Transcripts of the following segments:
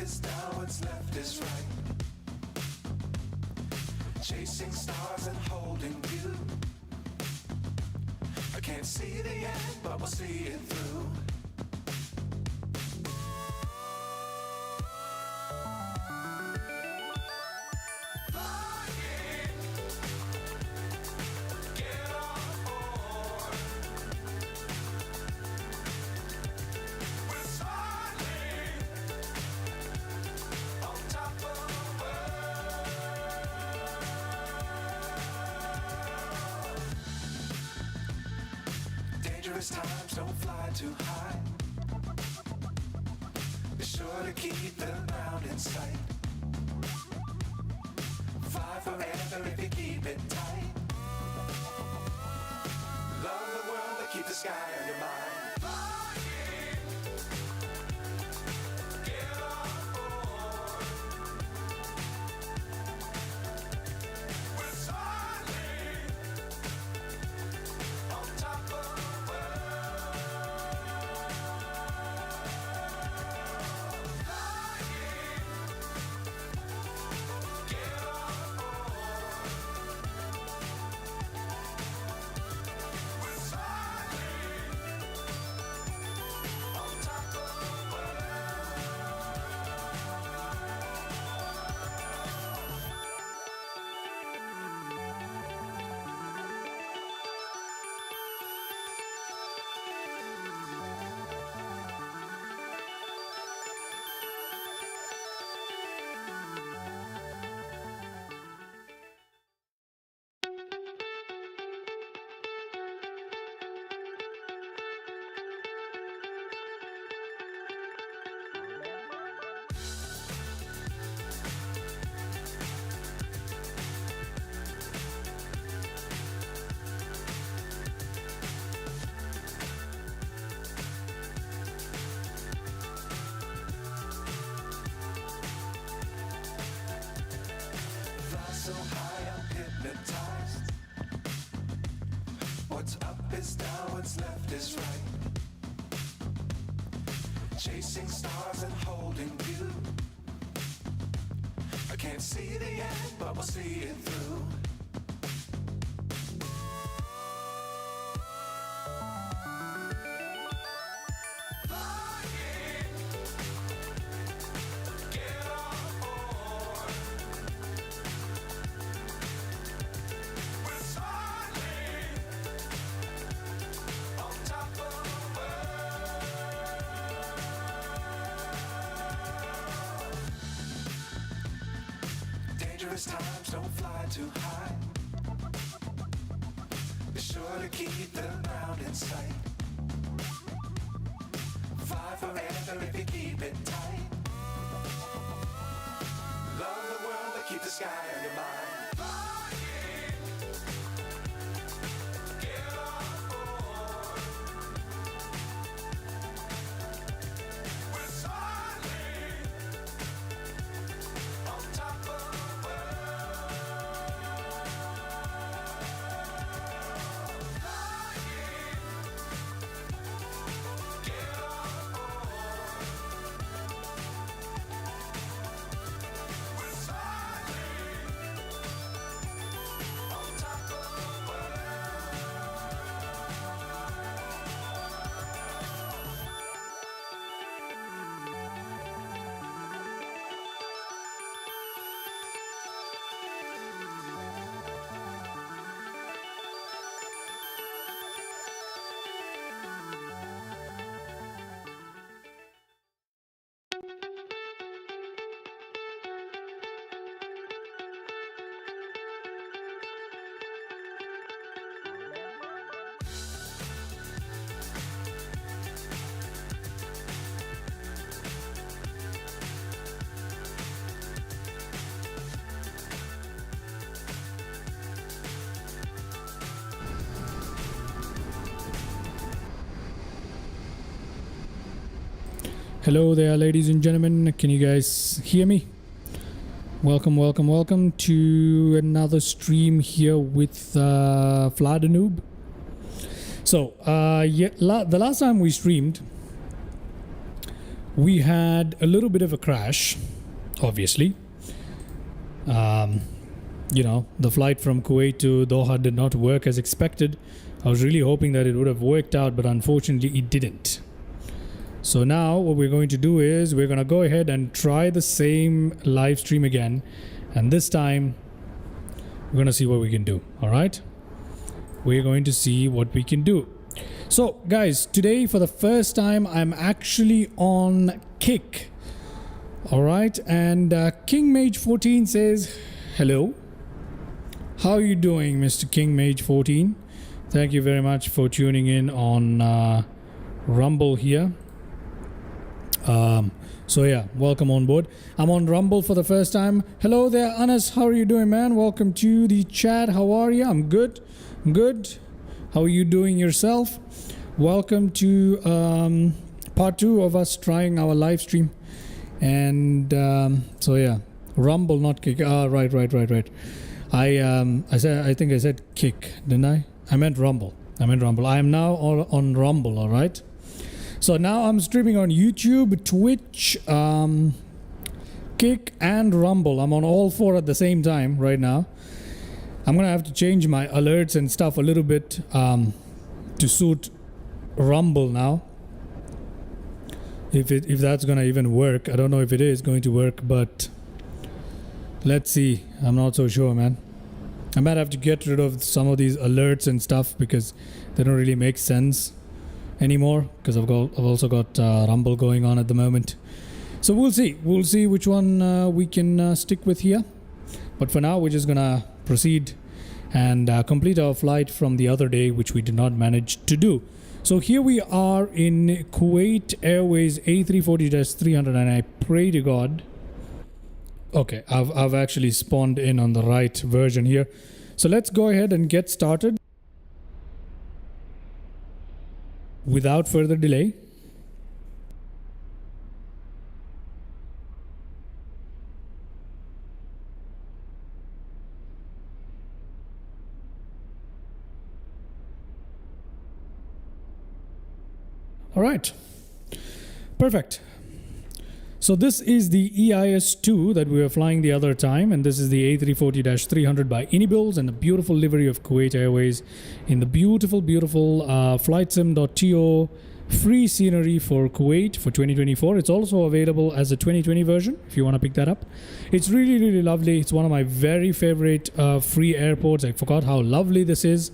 is down, what's left is right. Chasing stars and holding you. I can't see the end, but we'll see it through. Dangerous times, don't fly too high. Be sure to keep the ground in sight. Fly forever if you keep it tight. Love the world, but keep the sky on your mind. So high, I'm hypnotized. What's up is down, what's left is right. Chasing stars and holding you. I can't see the end, but we'll see it through. Dangerous times, don't fly too high. Be sure to keep the ground in sight. Fly forever if you keep it tight. Love the world, but keep the sky on your mind. Hello there, ladies and gentlemen. Can you guys hear me? Welcome to another stream here with Vladanoob. So, the last time we streamed, we had a little bit of a crash, obviously. You know, the flight from Kuwait to Doha did not work as expected. I was really hoping that it would have worked out, but unfortunately it didn't. So now what we're going to do is we're going to go ahead and try the same live stream again. And this time we're going to see what we can do. All right. We're going to see what we can do. So guys, today for the first time, I'm actually on Kick. All right. And King Mage 14 says, hello. How are you doing, Mr. King Mage 14? Thank you very much for tuning in on Rumble here. So yeah, welcome on board. I'm on Rumble for the first time. Hello there, Anas. How are you doing, man? Welcome to the chat. How are you? I'm good. I'm good. How are you doing yourself? Welcome to part 2 of us trying our live stream. And so yeah, Rumble, not Kick. Right. I think I said Kick, didn't I? I meant Rumble. I am now on Rumble, all right? So now I'm streaming on YouTube, Twitch, Kick, and Rumble. I'm on all 4 at the same time right now. I'm going to have to change my alerts and stuff a little bit to suit Rumble now. If that's going to even work. I don't know if it is going to work, but let's see. I'm not so sure, man. I might have to get rid of some of these alerts and stuff because they don't really make sense anymore, because I've also got Rumble going on at the moment. So we'll see which one we can stick with here. But for now, we're just gonna proceed and complete our flight from the other day, which we did not manage to do. So here we are in Kuwait Airways A340-300, and I pray to God. Okay, I've actually spawned in on the right version here. So let's go ahead and get started without further delay. All right, perfect. So this is the EIS2 that we were flying the other time, and this is the A340-300 by Inibuilds, and the beautiful livery of Kuwait Airways in the beautiful flightsim.to free scenery for Kuwait for 2024. It's also available as a 2020 version if you want to pick that up. It's really lovely. It's one of my very favorite free airports. I forgot how lovely this is.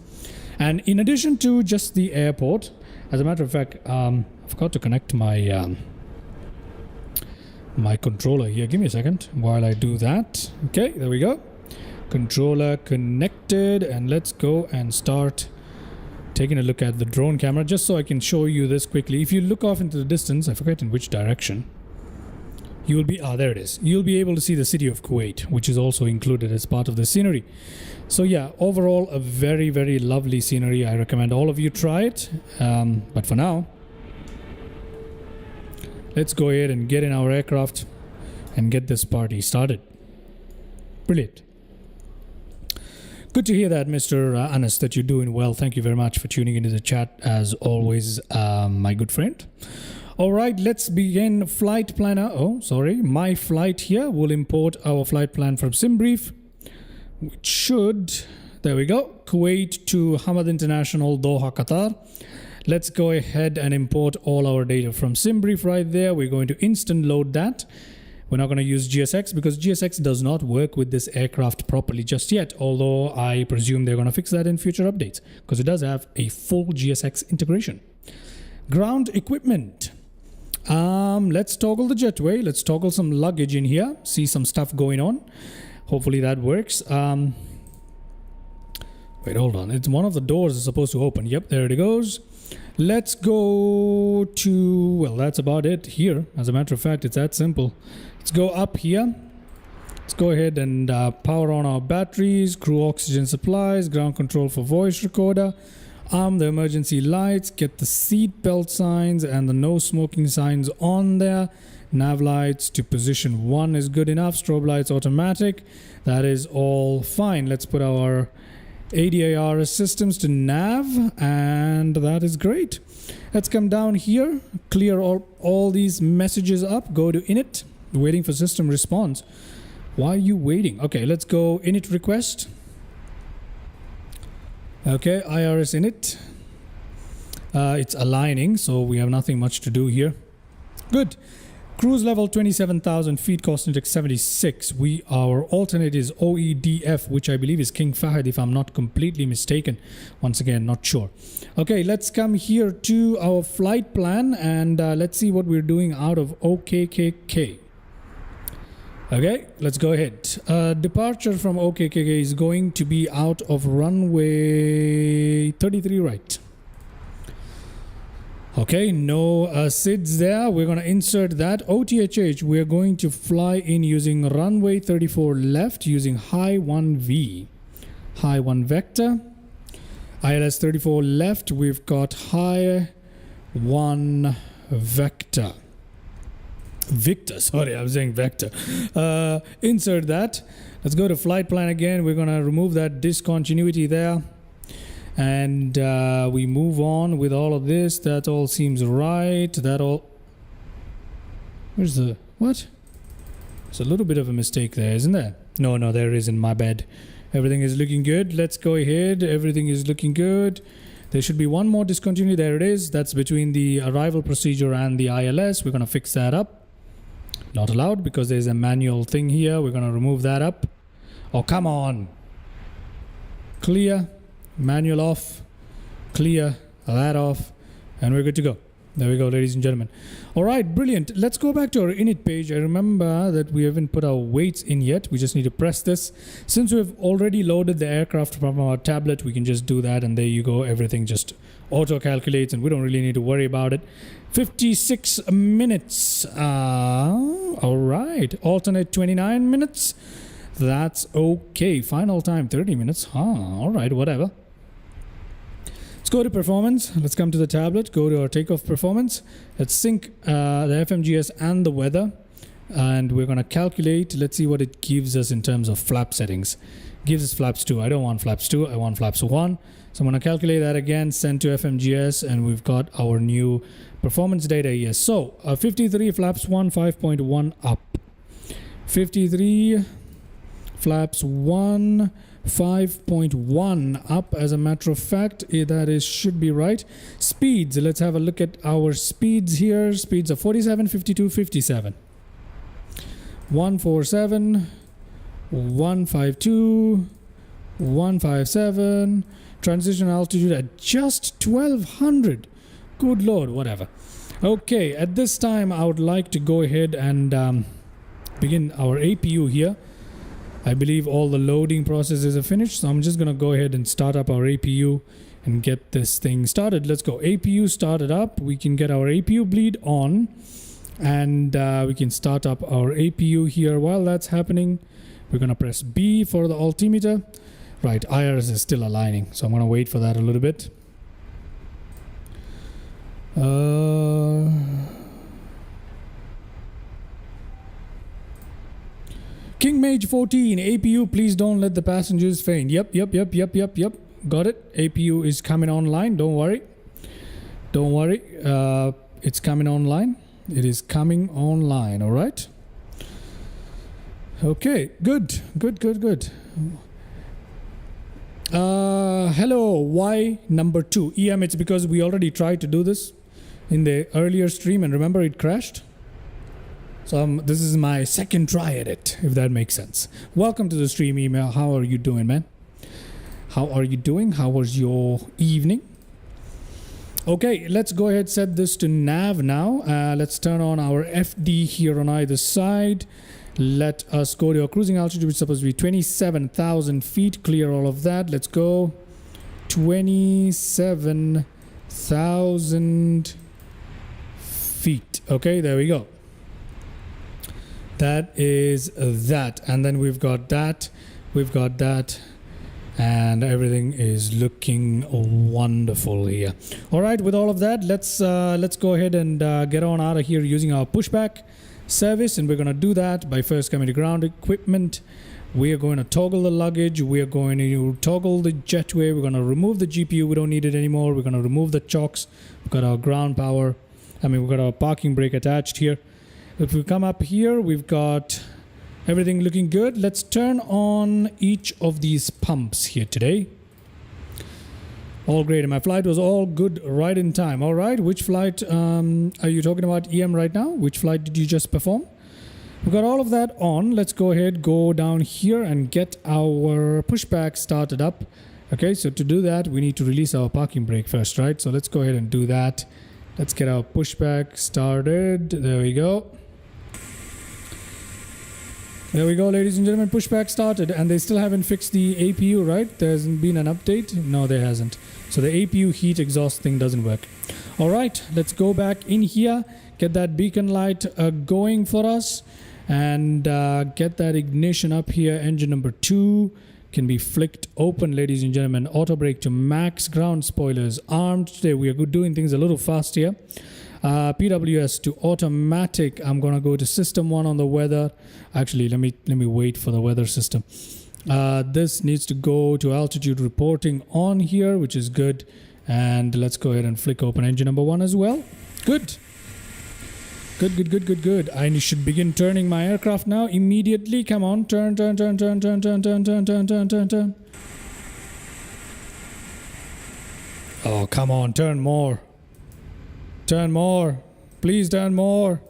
And in addition to just the airport, as a matter of fact, I forgot to connect my my controller here. Give me a second while I do that. Okay, there we go. Controller connected, and let's go and start taking a look at the drone camera just so I can show you this quickly. If you look off into the distance, I forget in which direction, you will be, there it is. You'll be able to see the city of Kuwait, which is also included as part of the scenery. So yeah, overall a very lovely scenery. I recommend all of you try it. But for now, let's go ahead and get in our aircraft and get this party started. Brilliant. Good to hear that, Mr. Anas, that you're doing well. Thank you very much for tuning into the chat, as always, my good friend. All right, let's begin flight planner. Oh, sorry. My flight here will import our flight plan from SimBrief, which should, there we go, Kuwait to Hamad International, Doha, Qatar. Let's go ahead and import all our data from SimBrief right there. We're going to instant load that. We're not going to use GSX because GSX does not work with this aircraft properly just yet, although I presume they're going to fix that in future updates because it does have a full GSX integration. Ground equipment. Let's toggle the jetway. Let's toggle some luggage in here. See some stuff going on. Hopefully that works. Wait, hold on. It's one of the doors is supposed to open. Yep, there it goes. Let's go to, well, that's about it here. As a matter of fact, it's that simple. Let's go up here. Let's go ahead and power on our batteries, crew oxygen supplies, ground control for voice recorder, arm the emergency lights, get the seat belt signs and the no smoking signs on there. Nav lights to position 1 is good enough. Strobe lights automatic. That is all fine. Let's put our ADARS systems to nav, and that is great. Let's come down here, clear all these messages up, go to init, waiting for system response. Why are you waiting? Okay, let's go init request. Okay, IRS init. It's aligning, so we have nothing much to do here. Good. Cruise level 27,000 feet, cost index 76. Our alternate is OEDF, which I believe is King Fahd, if I'm not completely mistaken. Once again, not sure. Okay, let's come here to our flight plan and let's see what we're doing out of OKKK. Okay, let's go ahead. Departure from OKKK is going to be out of runway 33 right. Okay, no SIDS there. We're going to insert that. OTHH, we're going to fly in using runway 34 left using high 1V. High 1 vector. ILS 34 left, we've got high 1 vector. Victor, sorry, I was saying vector. Insert that. Let's go to flight plan again. We're going to remove that discontinuity there. And we move on with all of this. That all seems right. That all... Where's the... What? There's a little bit of a mistake there, isn't there? No, there isn't. My bad. Everything is looking good. Let's go ahead. Everything is looking good. There should be one more discontinuity. There it is. That's between the arrival procedure and the ILS. We're going to fix that up. Not allowed because there's a manual thing here. We're going to remove that up. Oh, come on. Clear. Manual off, clear, that off, and we're good to go. There we go, ladies and gentlemen. All right, brilliant. Let's go back to our init page. I remember that we haven't put our weights in yet. We just need to press this. Since we've already loaded the aircraft from our tablet, we can just do that, and there you go. Everything just auto calculates, and we don't really need to worry about it. 56 minutes. All right, alternate 29 minutes. That's okay. Final time 30 minutes. All right, whatever. Let's go to performance. Let's come to the tablet, go to our takeoff performance. Let's sync the FMGS and the weather, and we're going to calculate. Let's see what it gives us in terms of flap settings. Gives us flaps 2. I don't want flaps 2, I want flaps 1. So I'm going to calculate that again, send to FMGS, and we've got our new performance data here. So 53 flaps 1, 5.1 up. 53 flaps 1, 5.1 up. As a matter of fact, that is should be right. Speeds, let's have a look at our speeds here. Speeds are 47, 52, 57, 147, 152, 157. Transition altitude at just 1200. Good lord, whatever. Okay, at this time I would like to go ahead and begin our APU here. I believe all the loading processes are finished, so I'm just going to go ahead and start up our APU and get this thing started. Let's go. APU started up. We can get our APU bleed on, and we can start up our APU here. While that's happening, we're going to press B for the altimeter. Right, IRS is still aligning, so I'm going to wait for that a little bit. King Mage 14, APU, please don't let the passengers faint. Yep. Got it. APU is coming online. Don't worry. It's coming online. It is coming online. All right. Okay. Good. Hello, Y number 2. EM, it's because we already tried to do this in the earlier stream, and remember it crashed. So this is my second try at it, if that makes sense. Welcome to the stream, email. How are you doing, man? How are you doing? How was your evening? Okay, let's go ahead, set this to nav now. Let's turn on our FD here on either side. Let us go to our cruising altitude, which is supposed to be 27,000 feet. Clear all of that. Let's go. 27,000 feet. Okay, there we go. That is that, and then we've got that, and everything is looking wonderful here. All right, with all of that, let's go ahead and get on out of here using our pushback service, and we're going to do that by first coming to ground equipment. We are going to toggle the luggage. We are going to toggle the jetway. We're going to remove the GPU. We don't need it anymore. We're going to remove the chocks. We've got our ground power. We've got our parking brake attached here. If we come up here, we've got everything looking good. Let's turn on each of these pumps here today. All great. And my flight was all good right in time. All right. Which flight are you talking about, EM, right now? Which flight did you just perform? We've got all of that on. Let's go ahead, go down here and get our pushback started up. Okay, so to do that, we need to release our parking brake first, right? So let's go ahead and do that. Let's get our pushback started. There we go. There we go, ladies and gentlemen. Pushback started, and they still haven't fixed the APU, right? There hasn't been an update. No, there hasn't. So the APU heat exhaust thing doesn't work. All right, let's go back in here, get that beacon light going for us, and get that ignition up here. Engine number 2 can be flicked open, ladies and gentlemen. Auto brake to max, ground spoilers armed. Today we are doing things a little fast here. PWS to automatic. I'm gonna go to system 1 on the weather. Actually, let me wait for the weather system. This needs to go to altitude reporting on here, which is good. And let's go ahead and flick open engine number 1 as well. Good. Good. I should begin turning my aircraft now immediately. Come on, turn. Oh, come on, turn more. Please turn more.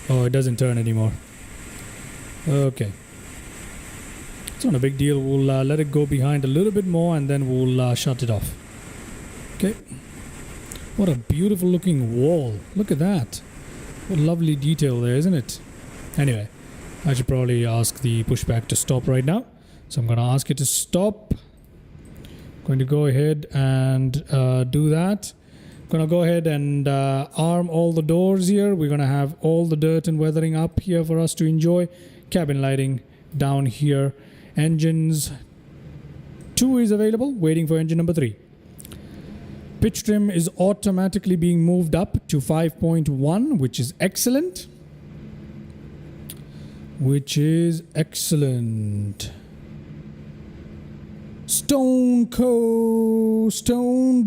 Oh, it doesn't turn anymore. Okay. It's not a big deal. We'll let it go behind a little bit more and then we'll shut it off. Okay. What a beautiful looking wall. Look at that. What lovely detail there, isn't it? Anyway, I should probably ask the pushback to stop right now. So I'm going to ask it to stop. I'm going to go ahead and do that. I'm going to go ahead and arm all the doors here. We're going to have all the dirt and weathering up here for us to enjoy. Cabin lighting down here. Engines 2 is available, waiting for engine number 3. Pitch trim is automatically being moved up to 5.1, which is excellent. Stoned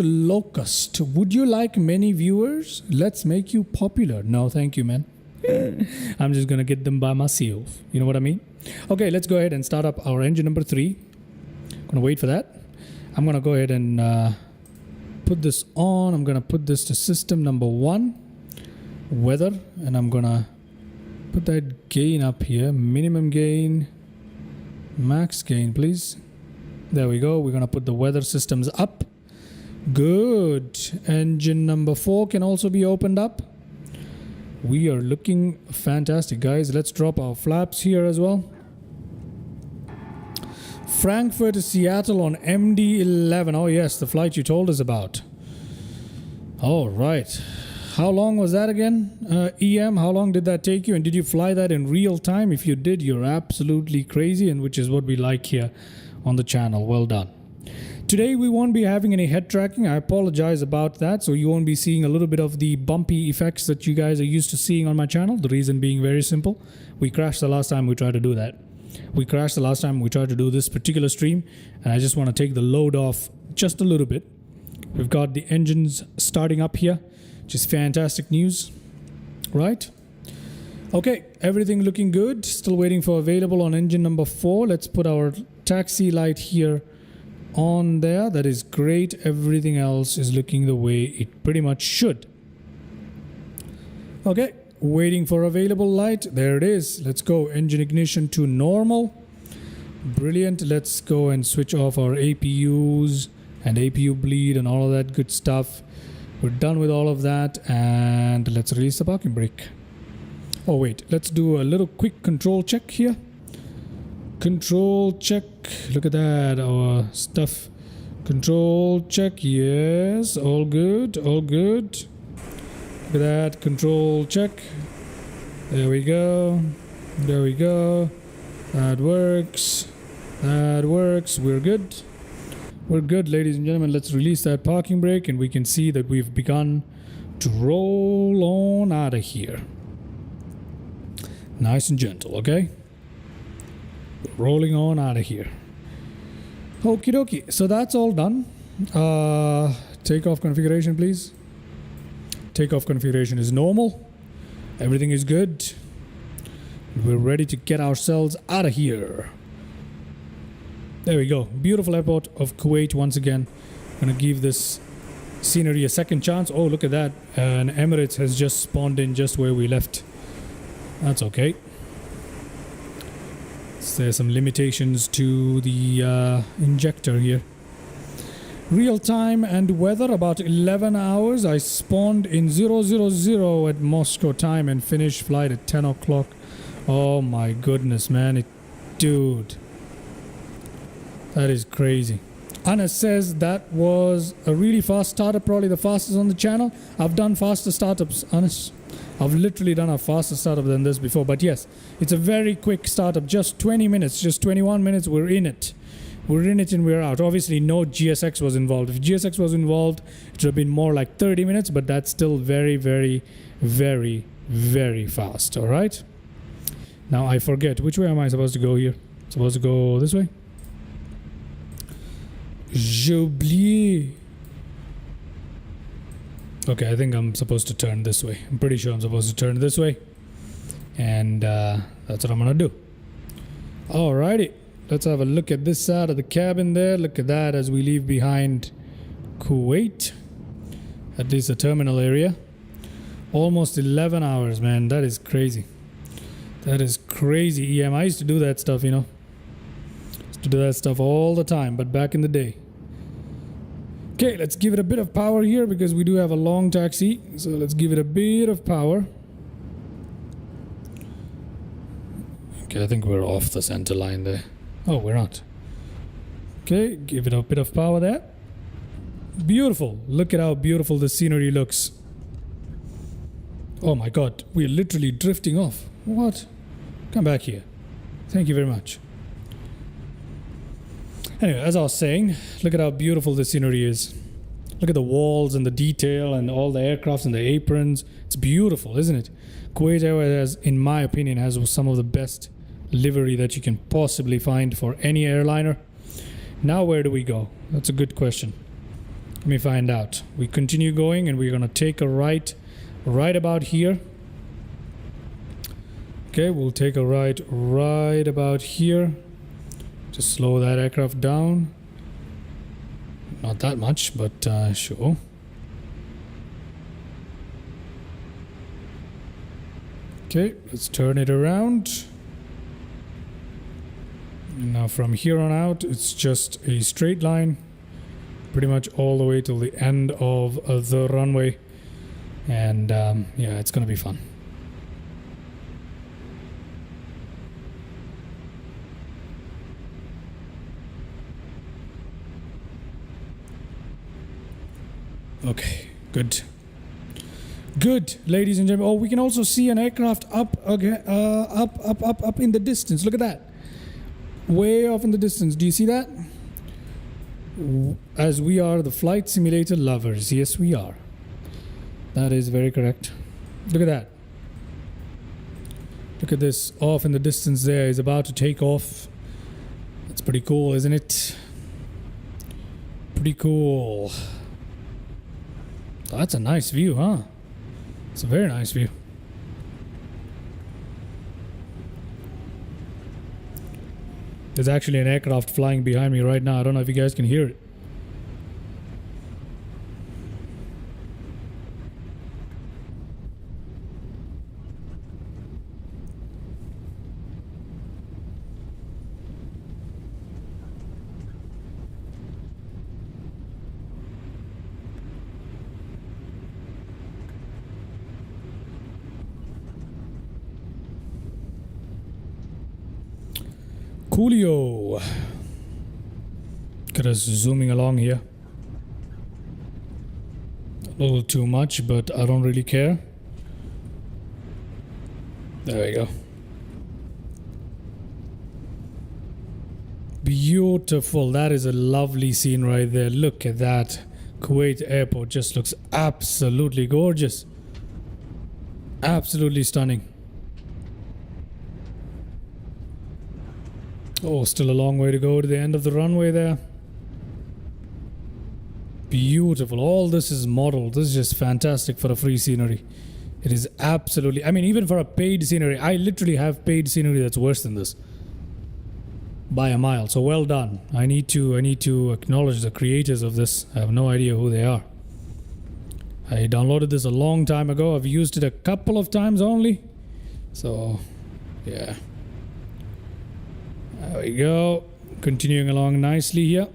Locust. Would you like many viewers? Let's make you popular. No, thank you, man. I'm just gonna get them by myself. You know what I mean? Okay, let's go ahead and start up our engine number 3. Gonna wait for that. I'm gonna go ahead and put this on. I'm gonna put this to system number 1, weather, and I'm gonna put that gain up here. Minimum gain, max gain, please. There we go. We're gonna put the weather systems up. Good. Engine number 4 can also be opened up. We are looking fantastic, guys. Let's drop our flaps here as well. Frankfurt to Seattle on MD-11. Oh yes, the flight you told us about. All right. How long was that again? EM, how long did that take you? And did you fly that in real time? If you did, you're absolutely crazy, and which is what we like here on the channel. Well done. Today we won't be having any head tracking. I apologize about that. So you won't be seeing a little bit of the bumpy effects that you guys are used to seeing on my channel. The reason being very simple. We crashed the last time we tried to do that. We crashed the last time we tried to do this particular stream, and I just want to take the load off just a little bit. We've got the engines starting up here, which is fantastic news, right? Okay, everything looking good. Still waiting for available on engine number 4. Let's put our taxi light here on there. That is great. Everything else is looking the way it pretty much should. Okay. Waiting for available light. There it is. Let's go. Engine ignition to normal. Brilliant. Let's go and switch off our APUs and APU bleed and all of that good stuff. We're done with all of that, and let's release the parking brake. Oh wait, let's do a little quick control check here. Control check. Look at that. Our stuff. Control check. Yes. All good. All good. Look at that. Control check. There we go. There we go. That works. That works. We're good. We're good, ladies and gentlemen. Let's release that parking brake, and we can see that we've begun to roll on out of here. Nice and gentle, okay? Rolling on out of here. Okie dokie. So that's all done. Takeoff configuration, please. Takeoff configuration is normal. Everything is good. We're ready to get ourselves out of here. There we go. Beautiful airport of Kuwait once again. Gonna give this scenery a second chance. Oh, look at that. An Emirates has just spawned in just where we left. That's okay. So there's some limitations to the injector here. Real time and weather about 11 hours. I spawned in 000 at Moscow time and finished flight at 10 o'clock. Oh my goodness, man. Dude. That is crazy. Anas says that was a really fast startup, probably the fastest on the channel. I've done faster startups, Anas. I've literally done a faster startup than this before. But yes, it's a very quick startup. Just 20 minutes, just 21 minutes, we're in it. We're in it and we're out. Obviously, no GSX was involved. If GSX was involved, it would have been more like 30 minutes, but that's still very, very, very, very fast. All right? Now, I forget. Which way am I supposed to go here? Supposed to go this way? J'ai oublié. Okay, I think I'm supposed to turn this way. I'm pretty sure I'm supposed to turn this way. And that's what I'm going to do. Alrighty. Let's have a look at this side of the cabin there. Look at that as we leave behind Kuwait. At least the terminal area. Almost 11 hours, man. That is crazy. That is crazy. EM, I used to do that stuff, you know. Used to do that stuff all the time, but back in the day. Okay, let's give it a bit of power here because we do have a long taxi. So let's give it a bit of power. Okay, I think we're off the center line there. Oh, we're not. Okay, give it a bit of power there. Beautiful. Look at how beautiful the scenery looks. Oh my god, we're literally drifting off. What? Come back here. Thank you very much. Anyway, as I was saying, look at how beautiful the scenery is. Look at the walls and the detail and all the aircrafts and the aprons. It's beautiful, isn't it? Kuwait Airways, in my opinion, has some of the best livery that you can possibly find for any airliner. Now where do we go? That's a good question. Let me find out. We continue going and we're going to take a right about here. Okay, we'll take a right about here. Just slow that aircraft down. Not that much, but sure. Okay, let's turn it around. Now from here on out, it's just a straight line. Pretty much all the way till the end of the runway. And yeah, it's going to be fun. Okay, good. Good, ladies and gentlemen. Oh, we can also see an aircraft up again, up in the distance. Look at that. Way off in the distance. Do you see that? As we are the flight simulator lovers. Yes, we are. That is very correct. Look at that. Look at this off in the distance there. He's about to take off. That's pretty cool, isn't it? Pretty cool. That's a nice view, huh? It's a very nice view. There's actually an aircraft flying behind me right now. I don't know if you guys can hear it. Coolio. Look at us zooming along here. A little too much, but I don't really care. There we go. Beautiful. That is a lovely scene right there. Look at that. Kuwait airport just looks absolutely gorgeous. Absolutely stunning. Oh, still a long way to go to the end of the runway there. Beautiful. All this is modeled. This is just fantastic for a free scenery. It is absolutely... I mean, even for a paid scenery, I literally have paid scenery that's worse than this. By a mile. So well done. I need to acknowledge the creators of this. I have no idea who they are. I downloaded this a long time ago. I've used it a couple of times only. So, yeah. There we go. Continuing along nicely here.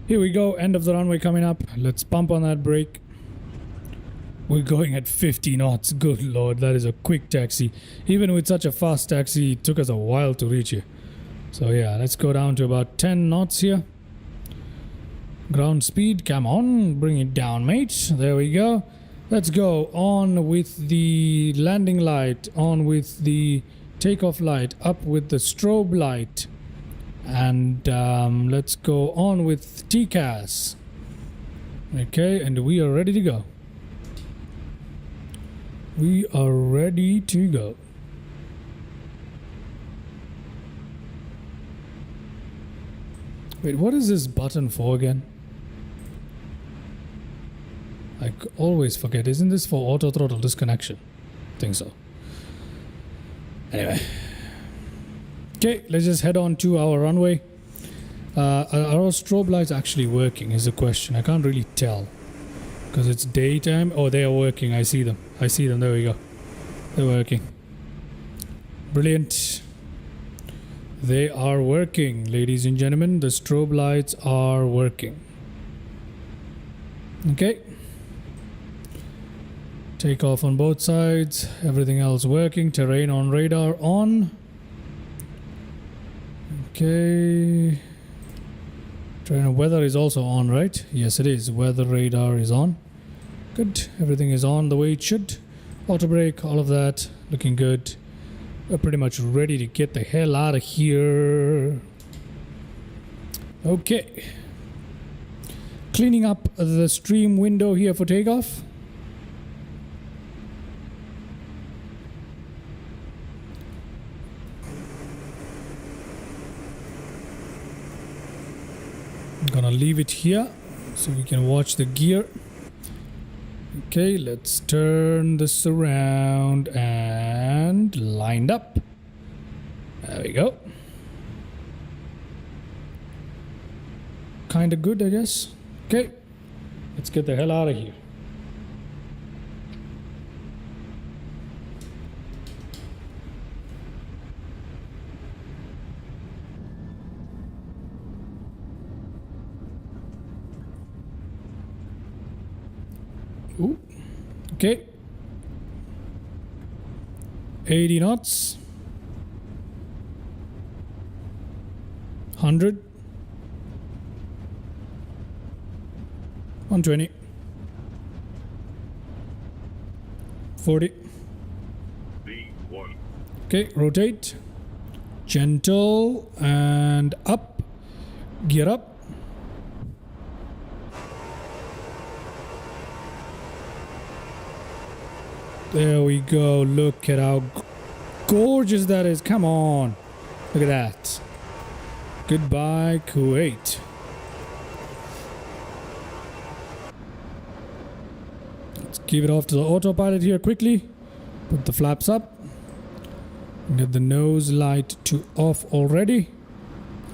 Here we go, end of the runway coming up. Let's pump on that brake. We're going at 50 knots. Good lord, that is a quick taxi. Even with such a fast taxi, it took us a while to reach here. So yeah, let's go down to about 10 knots here. Ground speed, come on, bring it down, mate. There we go. Let's go on with the landing light, on with the takeoff light, up with the strobe light. And let's go on with TCAS. Okay, and we are ready to go. We are ready to go. Wait, what is this button for again? I always forget. Isn't this for auto throttle disconnection? I think so. Anyway. Okay, let's just head on to our runway. Are our strobe lights actually working is the question. I can't really tell. Because it's daytime. Oh, they are working. I see them. I see them. There we go. They're working. Brilliant. They are working, ladies and gentlemen. The strobe lights are working. Okay. Take off on both sides. Everything else working. Terrain on radar on. Okay. Terrain weather is also on, right? Yes, it is. Weather radar is on. Good. Everything is on the way it should. Auto brake, all of that. Looking good. We're pretty much ready to get the hell out of here. Okay. Cleaning up the stream window here for takeoff. Gonna leave it here so we can watch the gear. Okay, let's turn this around and lined up. There we go. Kinda good, I guess. Okay, let's get the hell out of here. Ooh. Okay. 80 knots. 100. 120. 40. B1. Okay, rotate. Gentle and up. Gear up. There we go. Look at how gorgeous that is. Come on. Look at that. Goodbye, Kuwait. Let's give it off to the autopilot here quickly. Put the flaps up. Get the nose light to off already.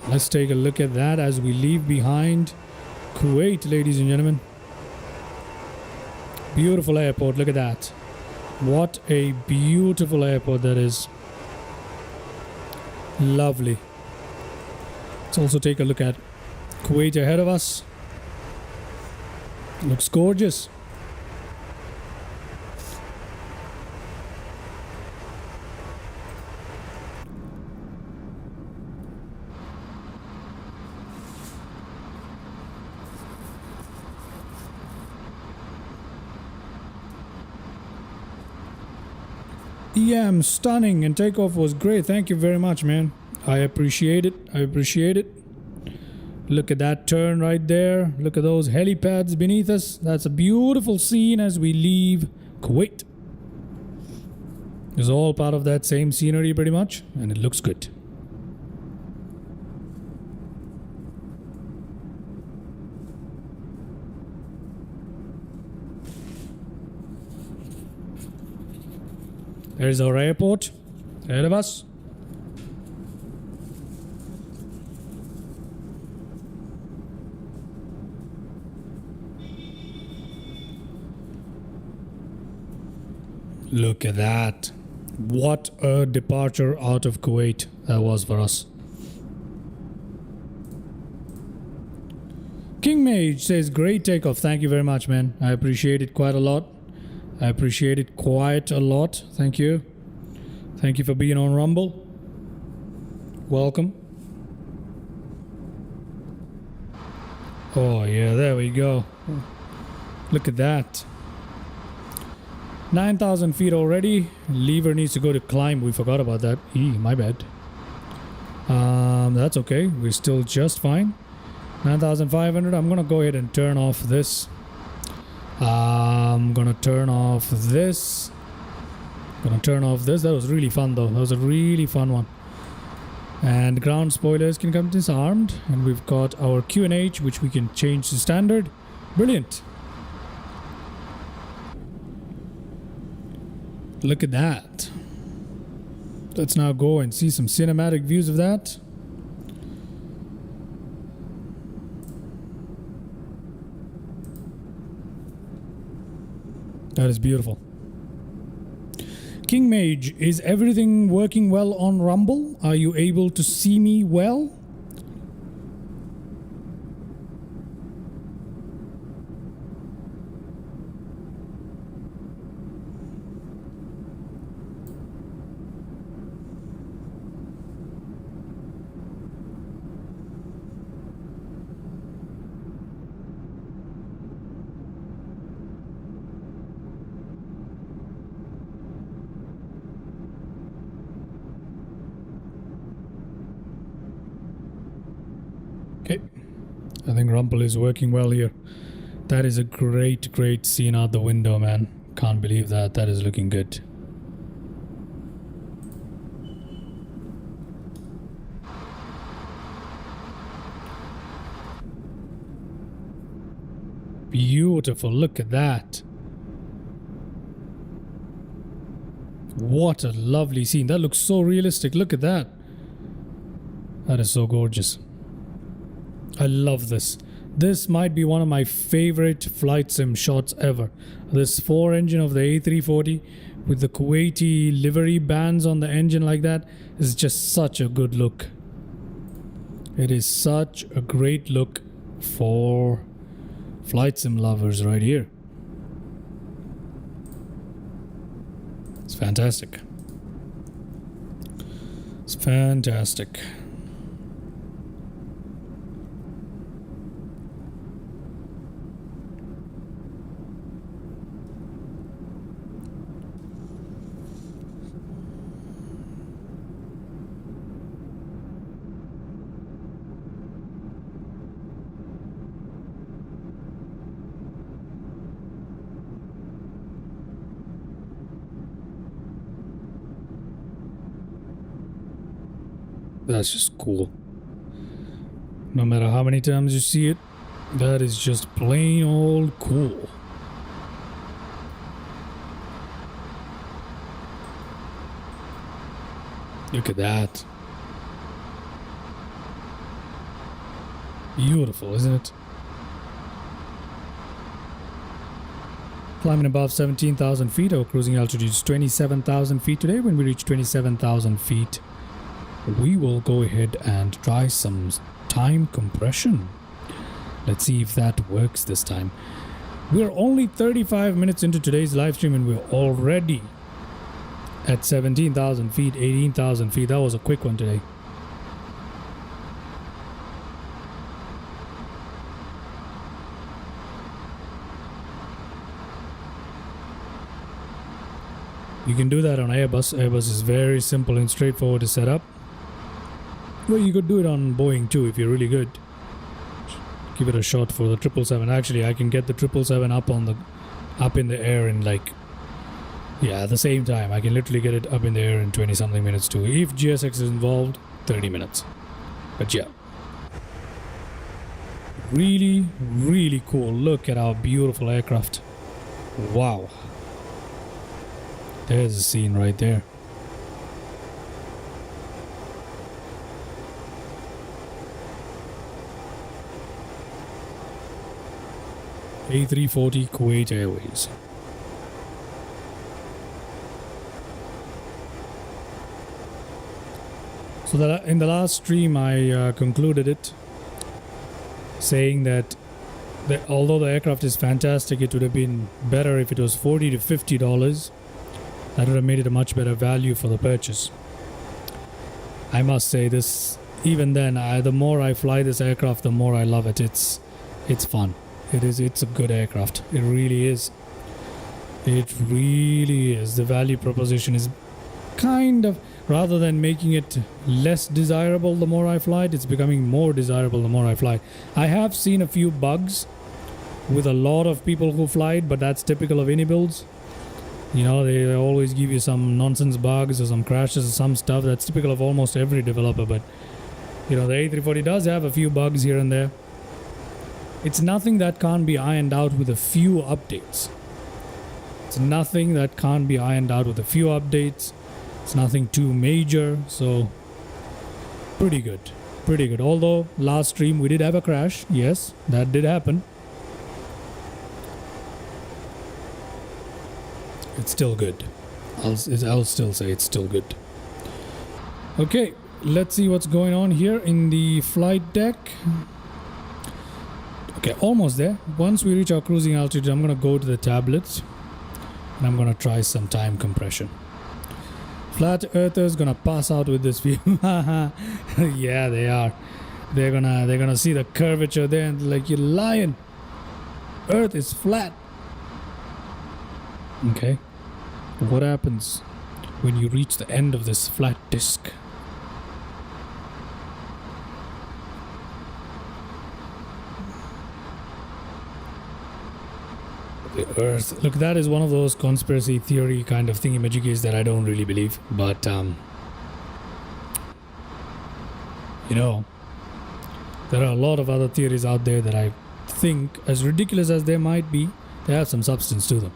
Let's take a look at that as we leave behind Kuwait, ladies and gentlemen. Beautiful airport. Look at that. What a beautiful airport that is. Lovely. Let's also take a look at Kuwait ahead of us. Looks gorgeous. EM, stunning, and takeoff was great. Thank you very much, man. I appreciate it. I appreciate it. Look at that turn right there. Look at those helipads beneath us. That's a beautiful scene as we leave Kuwait. It's all part of that same scenery pretty much, and it looks good. There's our airport ahead of us. Look at that. What a departure out of Kuwait that was for us. King Mage says, great takeoff. Thank you very much, man. I appreciate it quite a lot. I appreciate it quite a lot. Thank you. Thank you for being on Rumble. Welcome. Oh, yeah, there we go. Look at that. 9,000 feet already. Lever needs to go to climb. We forgot about that. My bad. That's okay. We're still just fine. 9,500. I'm gonna go ahead and turn off this. I'm gonna turn off this. That was really fun though. That was a really fun one. And ground spoilers can come disarmed. And we've got our QNH, which we can change to standard. Brilliant. Look at that. Let's now go and see some cinematic views of that. That is beautiful. King Mage, is everything working well on Rumble? Are you able to see me well? Okay, I think Rumble is working well here. That is a great scene out the window, man. Can't believe that. That is looking good. Beautiful, look at that. What a lovely scene. That looks so realistic. Look at that. That is so gorgeous. I love this. This might be one of my favorite flight sim shots ever. This 4 engine of the A340 with the Kuwaiti livery bands on the engine like that is just such a good look. It is such a great look for flight sim lovers right here. It's fantastic. It's fantastic. That's just cool. No matter how many times you see it, that is just plain old cool. Look at that. Beautiful, isn't it? Climbing above 17,000 feet. Our cruising altitude is 27,000 feet today. When we reach 27,000 feet, we will go ahead and try some time compression. Let's see if that works this time. We're only 35 minutes into today's live stream and we're already at 17,000 feet, 18,000 feet. That was a quick one today. You can do that on Airbus. Airbus is very simple and straightforward to set up. Well, you could do it on Boeing too if you're really good. Give it a shot for the 777. Actually, I can get the 777 up in the air in like, yeah, at the same time. I can literally get it up in the air in 20 something minutes too. If GSX is involved, 30 minutes. But yeah. Really, really cool. Look at our beautiful aircraft. Wow. There's a scene right there. A340 Kuwait Airways. So that in the last stream I concluded it saying that although the aircraft is fantastic, it would have been better if it was $40 to $50. That would have made it a much better value for the purchase. I must say this, even then, the more I fly this aircraft, the more I love it. It's fun. It's a good aircraft. It really is. It really is. The value proposition is kind of, rather than making it less desirable the more I fly it, it's becoming more desirable the more I fly. I have seen a few bugs with a lot of people who fly it, but that's typical of Inibuilds. You know, they always give you some nonsense bugs or some crashes or some stuff. That's typical of almost every developer, but you know, the A340 does have a few bugs here and there. It's nothing that can't be ironed out with a few updates. It's nothing that can't be ironed out with a few updates. It's nothing too major, so pretty good. Pretty good. Although last stream we did have a crash. Yes, that did happen. It's still good. I'll still say it's still good. Okay, let's see what's going on here in the flight deck. Okay, almost there. Once we reach our cruising altitude, I'm going to go to the tablets and I'm going to try some time compression. Flat earthers going to pass out with this view. Yeah, they are. They're gonna see the curvature there and like, you're lying. Earth is flat. Okay. What happens when you reach the end of this flat disk? The Earth. Look, that is one of those conspiracy theory kind of thingy-majiggies that I don't really believe. But, you know, there are a lot of other theories out there that I think, as ridiculous as they might be, they have some substance to them.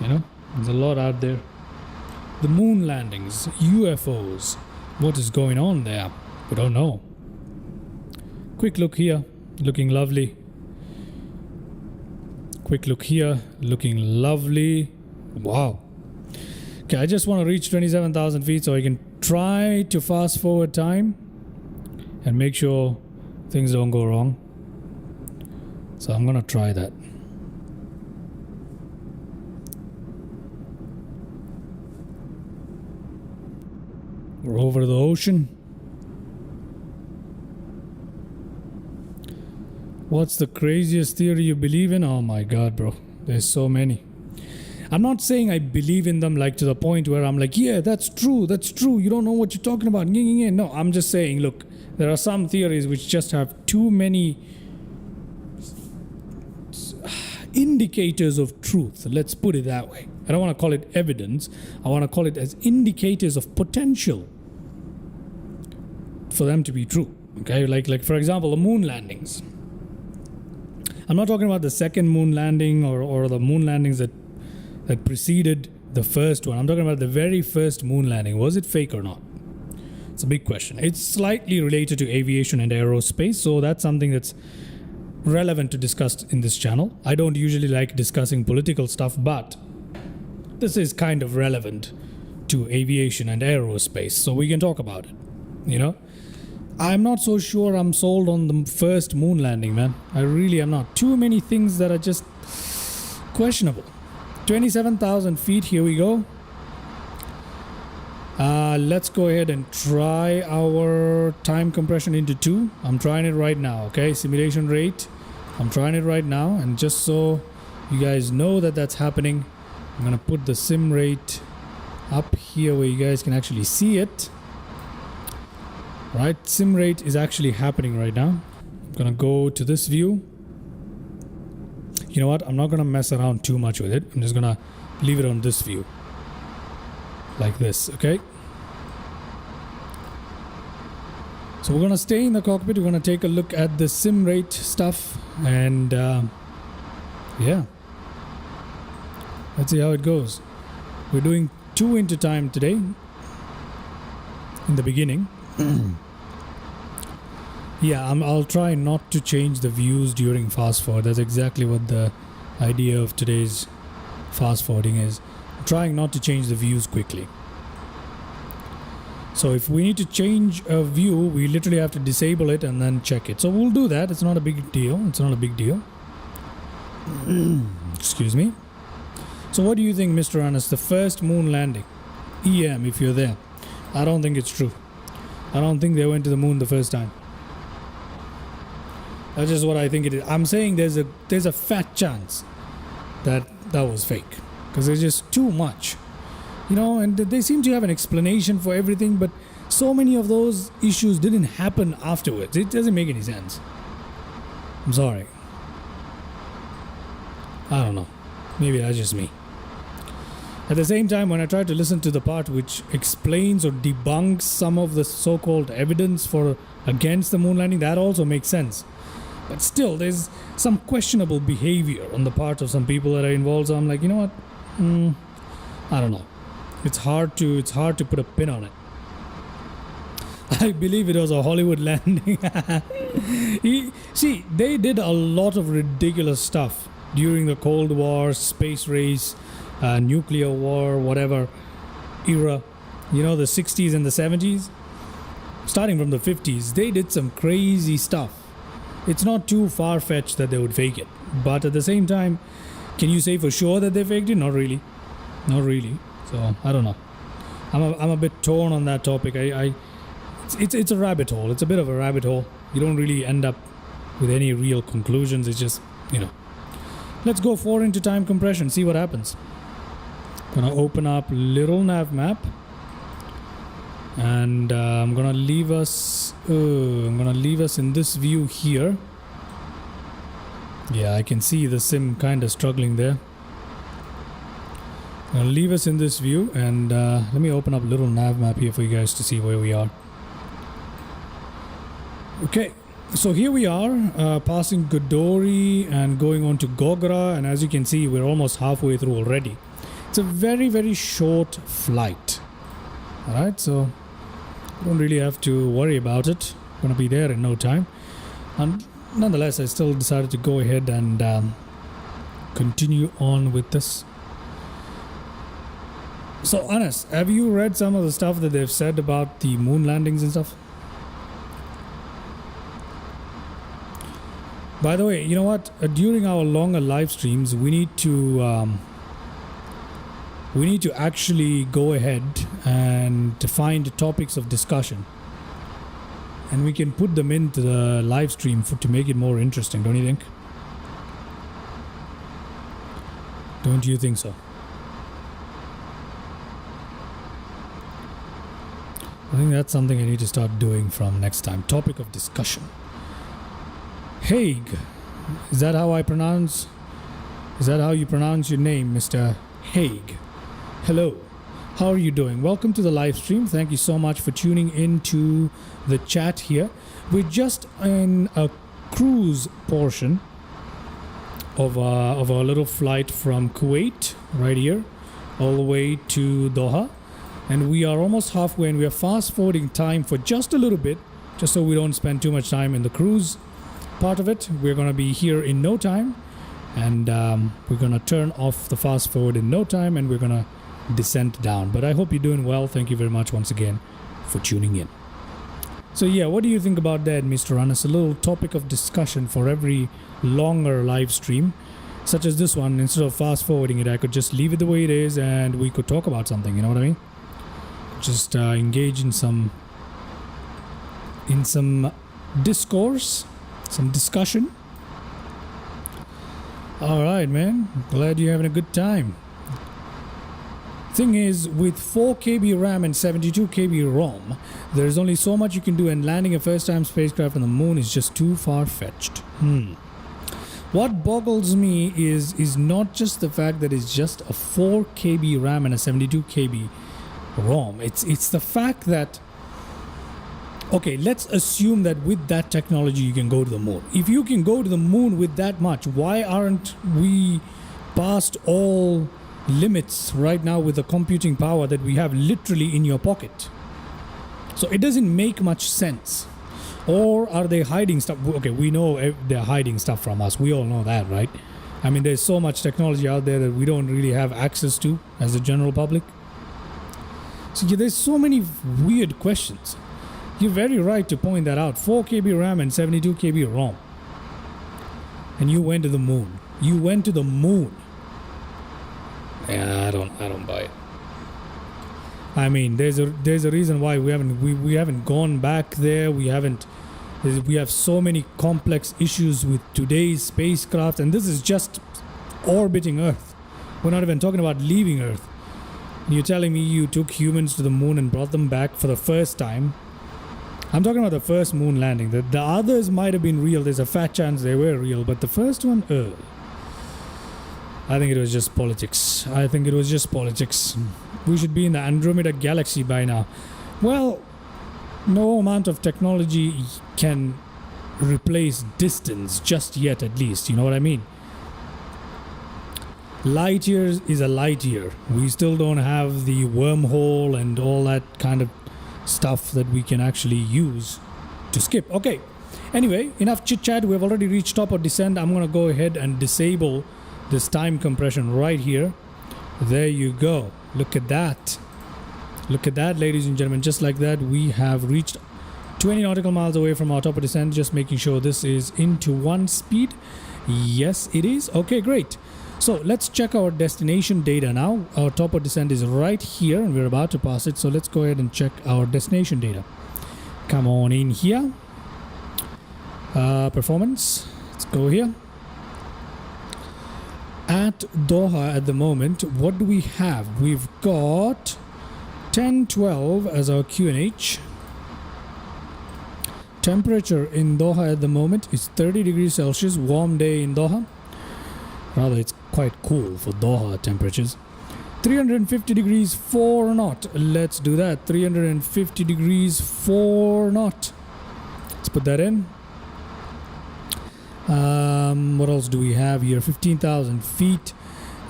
You know, there's a lot out there. The moon landings, UFOs. What is going on there? We don't know. Quick look here, looking lovely. Quick look here, looking lovely. Wow. Okay, I just want to reach 27,000 feet so I can try to fast forward time and make sure things don't go wrong. So I'm gonna try that. We're over the ocean. What's the craziest theory you believe in? Oh my god, bro. There's so many. I'm not saying I believe in them like to the point where I'm like, yeah, that's true, you don't know what you're talking about. No, I'm just saying, look, there are some theories which just have too many indicators of truth. Let's put it that way. I don't want to call it evidence. I want to call it as indicators of potential for them to be true. Okay, like for example, the moon landings. I'm not talking about the second moon landing or the moon landings that preceded the first one. I'm talking about the very first moon landing. Was it fake or not? It's a big question. It's slightly related to aviation and aerospace, so that's something that's relevant to discuss in this channel. I don't usually like discussing political stuff, but this is kind of relevant to aviation and aerospace, so we can talk about it, you know? I'm not so sure I'm sold on the first moon landing, man. I really am not. Too many things that are just questionable. 27,000 feet, here we go. Let's go ahead and try our time compression into 2. I'm trying it right now, okay? Simulation rate. I'm trying it right now, and just so you guys know that that's happening, I'm gonna put the sim rate up here where you guys can actually see it. Right, sim rate is actually happening right now. I'm gonna go to this view. You know what? I'm not gonna mess around too much with it. I'm just gonna leave it on this view. Like this, okay? So we're gonna stay in the cockpit. We're gonna take a look at the sim rate stuff, and yeah, let's see how it goes. We're doing 2 into time today in the beginning. Yeah, I'll try not to change the views during fast forward. That's exactly what the idea of today's fast forwarding is. I'm trying not to change the views quickly. So if we need to change a view, we literally have to disable it and then check it. So we'll do that. It's not a big deal. It's not a big deal. Excuse me. So what do you think, Mr. Anas? The first moon landing, EM, if you're there. I don't think it's true. I don't think they went to the moon the first time. That's just what I think it is. I'm saying there's a fat chance that was fake, because there's just too much. You know, and they seem to have an explanation for everything, but so many of those issues didn't happen afterwards. It doesn't make any sense. I'm sorry. I don't know. Maybe that's just me. At the same time, when I try to listen to the part which explains or debunks some of the so-called evidence for against the moon landing, that also makes sense. But still, there's some questionable behavior on the part of some people that are involved. So I'm like, you know what? I don't know. It's hard to put a pin on it. I believe it was a Hollywood landing. See, they did a lot of ridiculous stuff during the Cold War, space race, nuclear war, whatever era. You know, the 60s and the 70s. Starting from the 50s, they did some crazy stuff. It's not too far-fetched that they would fake it. But at the same time, can you say for sure that they faked it? Not really. Not really. So I don't know. I'm a bit torn on that topic. It's a rabbit hole. It's a bit of a rabbit hole. You don't really end up with any real conclusions. It's just, you know. Let's go 4 into time compression. See what happens. Gonna open up little nav map, and I'm gonna leave us. I'm gonna leave us in this view here. Yeah, I can see the sim kind of struggling there. I'll leave us in this view, and let me open up a little nav map here for you guys to see where we are. Okay, so here we are, passing Godori and going on to Gogra, and as you can see, we're almost halfway through already. It's a very, very short flight. Alright, so don't really have to worry about it. Gonna be there in no time. And nonetheless, I still decided to go ahead and continue on with this. So, Anas, have you read some of the stuff that they've said about the moon landings and stuff? By the way, you know what? During our longer live streams, we need to actually go ahead and find topics of discussion, and we can put them into the live stream to make it more interesting. Don't you think? Don't you think so? I think that's something I need to start doing from next time. Topic of discussion. Haig. Is that how you pronounce your name, Mr. Haig? Hello. How are you doing? Welcome to the live stream. Thank you so much for tuning into the chat here. We're just in a cruise portion of our little flight from Kuwait, right here, all the way to Doha. And we are almost halfway, and we are fast forwarding time for just a little bit, just so we don't spend too much time in the cruise part of it. We're going to be here in no time, and we're going to turn off the fast forward in no time, and we're going to descend down. But I hope you're doing well. Thank you very much once again for tuning in. So yeah, what do you think about that, Mr. Anas? A little topic of discussion for every longer live stream, such as this one. Instead of fast forwarding it, I could just leave it the way it is, and we could talk about something. You know what I mean? Just engage in some discourse, some discussion. All right, man. Glad you're having a good time. Thing is, with 4 KB RAM and 72 KB ROM, there's only so much you can do, and landing a first-time spacecraft on the moon is just too far-fetched. What boggles me is not just the fact that it's just a 4 KB RAM and a 72 KB ROM. It's the fact that, okay, let's assume that with that technology you can go to the moon. If you can go to the moon with that much, why aren't we past all limits right now with the computing power that we have literally in your pocket? So it doesn't make much sense. Or are they hiding stuff? Okay, we know they're hiding stuff from us. We all know that, right? I mean, there's so much technology out there that we don't really have access to as the general public. So yeah, there's so many weird questions. You're very right to point that out. 4 KB RAM and 72 KB ROM. And you went to the moon. You went to the moon. Yeah, I don't buy it. I mean, there's a reason why we haven't gone back there. We have so many complex issues with today's spacecraft, and this is just orbiting Earth. We're not even talking about leaving Earth. You're telling me you took humans to the moon and brought them back for the first time? I'm talking about the first moon landing. The others might have been real. There's a fat chance they were real, but the first one, I think it was just politics. We should be in the Andromeda galaxy by now. Well, no amount of technology can replace distance just yet, at least. You know what I mean? Light years is a light year. We still don't have the wormhole and all that kind of stuff that we can actually use to skip. Okay. Anyway, enough chit chat. We've already reached top of descent. I'm going to go ahead and disable this time compression right here. There you go. Look at that. Look at that, ladies and gentlemen. Just like that, we have reached 20 nautical miles away from our top of descent. Just making sure this is into 1 speed. Yes, it is. Okay, great. So let's check our destination data now. Our top of descent is right here and we're about to pass it. So let's go ahead and check our destination data. Come on in here. Performance. Let's go here. At Doha at the moment, what do we have? We've got 1012 as our QNH. Temperature in Doha at the moment is 30 degrees Celsius. Warm day in Doha. Rather, it's quite cool for Doha temperatures. 350 degrees 4 knot. Let's do that. 350 degrees 4 knot. Let's put that in. What else do we have here? 15,000 feet.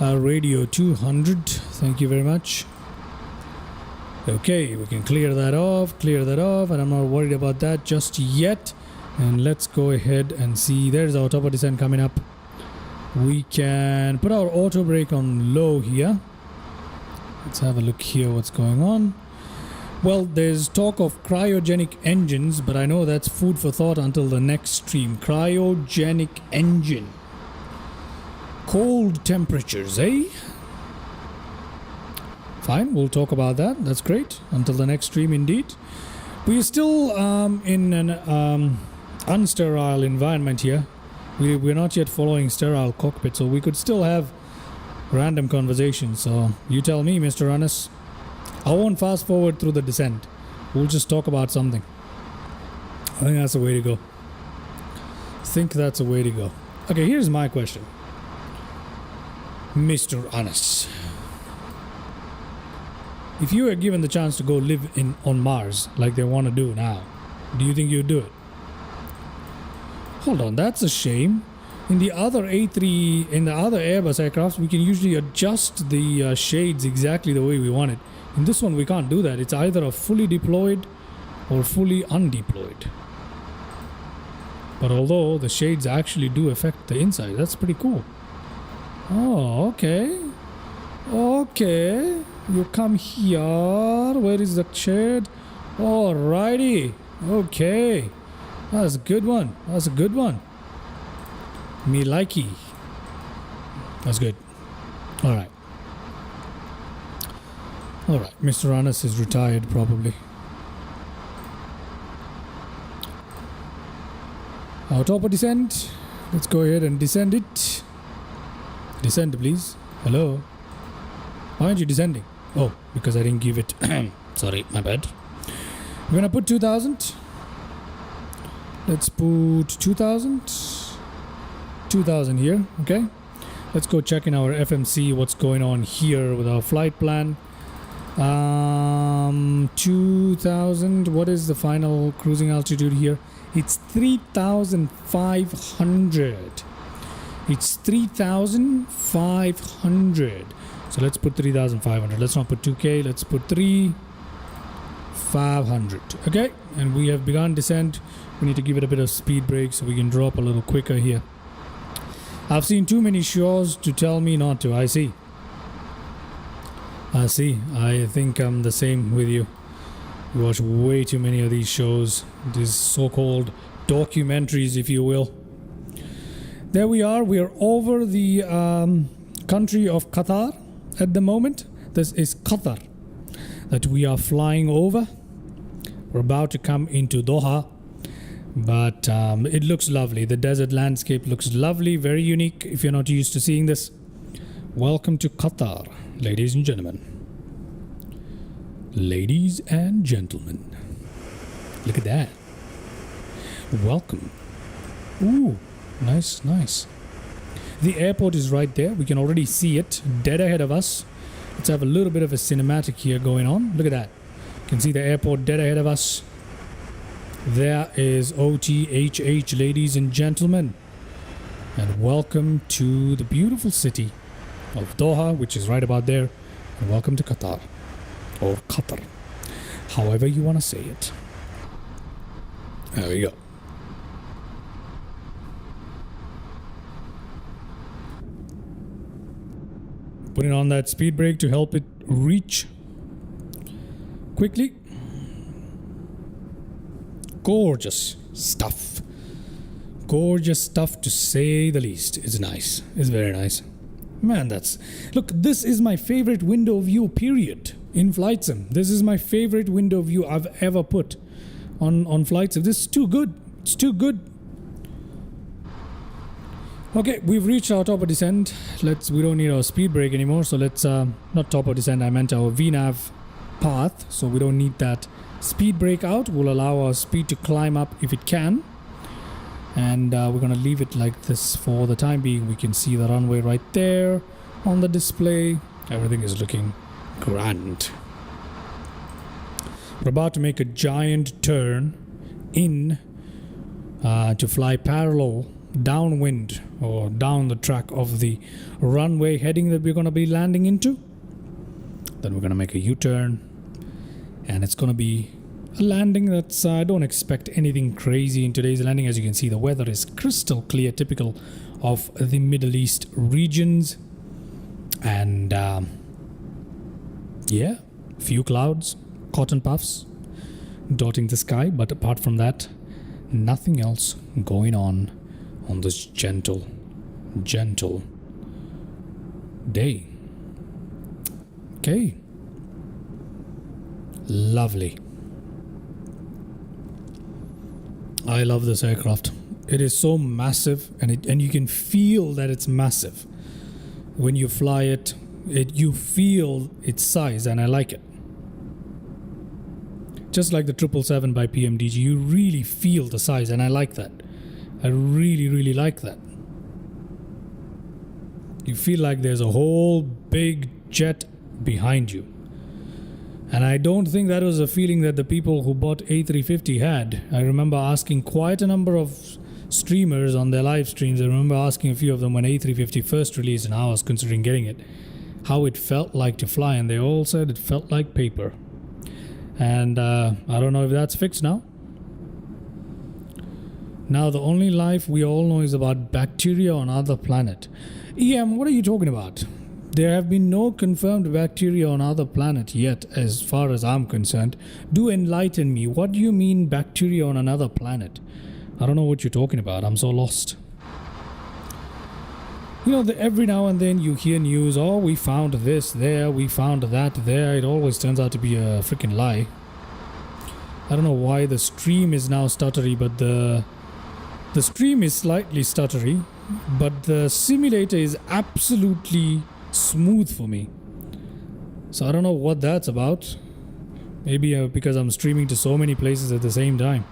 Radio 200. Thank you very much. Okay, we can clear that off, and I'm not worried about that just yet. And let's go ahead and see. There's our top of descent coming up. We can put our auto brake on low here. Let's have a look here what's going on. Well, there's talk of cryogenic engines, but I know that's food for thought until the next stream. Cryogenic engine. Cold temperatures, eh? Fine, we'll talk about that. That's great. Until the next stream, indeed. We're still in an unsterile environment here. We're not yet following sterile cockpit, so we could still have random conversations. So you tell me, Mr. Anas. I won't fast forward through the descent. We'll just talk about something. I think that's the way to go. Okay, here's my question. Mr. Anas. If you were given the chance to go live on Mars like they want to do now, do you think you'd do it? Hold on, that's a shame. In the other Airbus aircrafts, we can usually adjust the shades exactly the way we want it. In this one, we can't do that. It's either a fully deployed or fully undeployed. But although the shades actually do affect the inside, that's pretty cool. Oh, okay. Okay. You come here. Where is the shade? Alrighty. Okay. That's a good one. Me likey. That's good. Alright. Mr. Anas is retired probably. Our top of descent. Let's go ahead and descend it. Descend, please. Hello. Why aren't you descending? Oh, because I didn't give it. Sorry, my bad. We're gonna put 2000. Let's put 2000. 2000 here. Okay. Let's go check in our FMC what's going on here with our flight plan. 2000. What is the final cruising altitude here? It's 3,500. It's 3,500. So let's put 3,500. Let's not put 2K. Let's put 3,500. Okay. And we have begun descent. We need to give it a bit of speed brake so we can drop a little quicker here. I've seen too many shows to tell me not to. I see. I think I'm the same with you. We watch way too many of these shows. These so-called documentaries, if you will. There we are. We are over the country of Qatar at the moment. This is Qatar that we are flying over. We're about to come into Doha. But it looks lovely. The desert landscape looks lovely, very unique if you're not used to seeing this. Welcome to Qatar, ladies and gentlemen. Ladies and gentlemen. Look at that. Welcome. Ooh, nice, nice. The airport is right there. We can already see it dead ahead of us. Let's have a little bit of a cinematic here going on. Look at that. You can see the airport dead ahead of us. There is OTHH, ladies and gentlemen, and welcome to the beautiful city of Doha, which is right about there, and welcome to Qatar, or Qatar, however you want to say it. There we go. Putting on that speed brake to help it reach quickly. Gorgeous stuff. Gorgeous stuff to say the least. It's nice. It's very nice. Man, look, this is my favorite window view, period, in Flight Sim. This is my favorite window view I've ever put on Flight Sim. This is too good. It's too good. Okay, we've reached our top of descent. We don't need our speed brake anymore, so let's, not top of descent, I meant our VNAV path, so we don't need that. Speed brake out will allow our speed to climb up if it can, and we're going to leave it like this for the time being. We can see the runway right there on the display. Everything is looking grand. We're about to make a giant turn in to fly parallel downwind or down the track of the runway heading that we're going to be landing into. Then we're going to make a U-turn. And it's going to be a landing that's, I don't expect anything crazy in today's landing. As you can see, the weather is crystal clear, typical of the Middle East regions. And, yeah, few clouds, cotton puffs dotting the sky. But apart from that, nothing else going on this gentle day. Okay. Lovely. I love this aircraft. It is so massive, and you can feel that it's massive. When you fly it, you feel its size, and I like it. Just like the 777 by PMDG, you really feel the size, and I like that. I really, really like that. You feel like there's a whole big jet behind you. And I don't think that was a feeling that the people who bought A350 had. I remember asking quite a number of streamers on their live streams. I remember asking a few of them when A350 first released and I was considering getting it, how it felt like to fly, and they all said it felt like paper. And I don't know if that's fixed now. Now the only life we all know is about bacteria on other planet. EM, what are you talking about? There have been no confirmed bacteria on other planet yet, as far as I'm concerned. Do enlighten me. What do you mean bacteria on another planet? I don't know what you're talking about. I'm so lost. You know, every now and then you hear news, oh, we found this there, we found that there. It always turns out to be a freaking lie. I don't know why the stream is now stuttery, but the stream is slightly stuttery, but the simulator is absolutely smooth for me. So I don't know what that's about. Maybe because I'm streaming to so many places at the same time.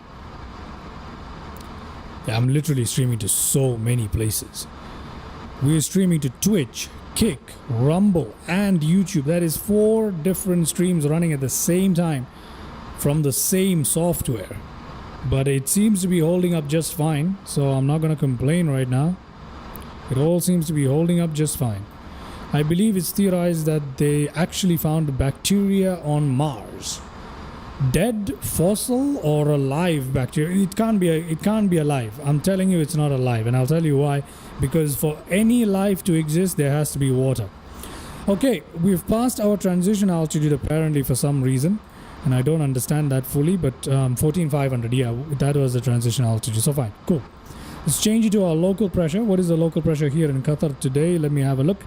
Yeah, I'm literally streaming to so many places. We're streaming to Twitch, Kick, Rumble, and YouTube. That is 4 different streams running at the same time from the same software. But it seems to be holding up just fine, so I'm not going to complain right now. It all seems to be holding up just fine. I believe it's theorized that they actually found bacteria on Mars. Dead, fossil, or alive bacteria. It can't be alive. I'm telling you it's not alive, and I'll tell you why. Because for any life to exist, there has to be water. Okay, we've passed our transition altitude apparently for some reason, and I don't understand that fully, but 14,500, yeah, that was the transition altitude, so fine, cool. Let's change it to our local pressure. What is the local pressure here in Qatar today? Let me have a look.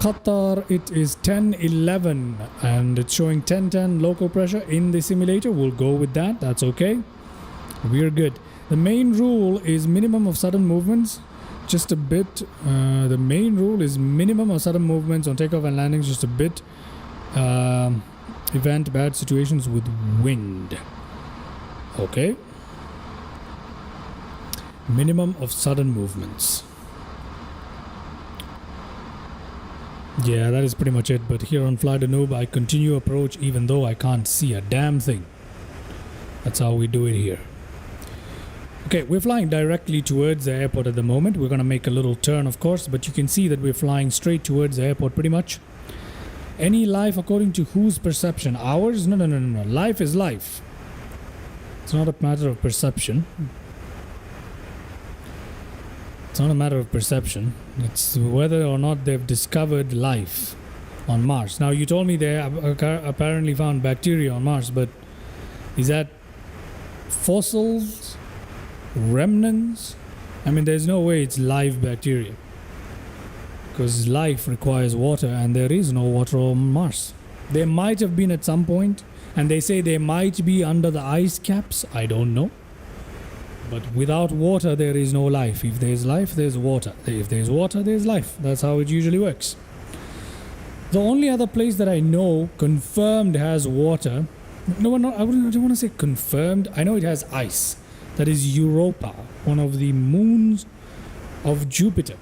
Qatar, it is 1011 and it's showing 1010 local pressure in the simulator. We'll go with that. That's okay. We're good. The main rule is minimum of sudden movements. Just a bit. The main rule is minimum of sudden movements on takeoff and landings. Just a bit. Event bad situations with wind. Okay. Minimum of sudden movements. Yeah, that is pretty much it. But here on Fly the Noob, I continue approach even though I can't see a damn thing. That's how we do it here. Okay, we're flying directly towards the airport at the moment. We're going to make a little turn, of course, but you can see that we're flying straight towards the airport pretty much. Any life according to whose perception? Ours? No. Life is life. It's not a matter of perception. It's not a matter of perception. It's whether or not they've discovered life on Mars. Now, you told me they apparently found bacteria on Mars, but is that fossils, remnants? I mean, there's no way it's live bacteria, because life requires water, and there is no water on Mars. There might have been at some point, and they say they might be under the ice caps. I don't know. But without water, there is no life. If there's life, there's water. If there's water, there's life. That's how it usually works. The only other place that I know confirmed has water. No, I don't want to say confirmed. I know it has ice. That is Europa, one of the moons of Jupiter.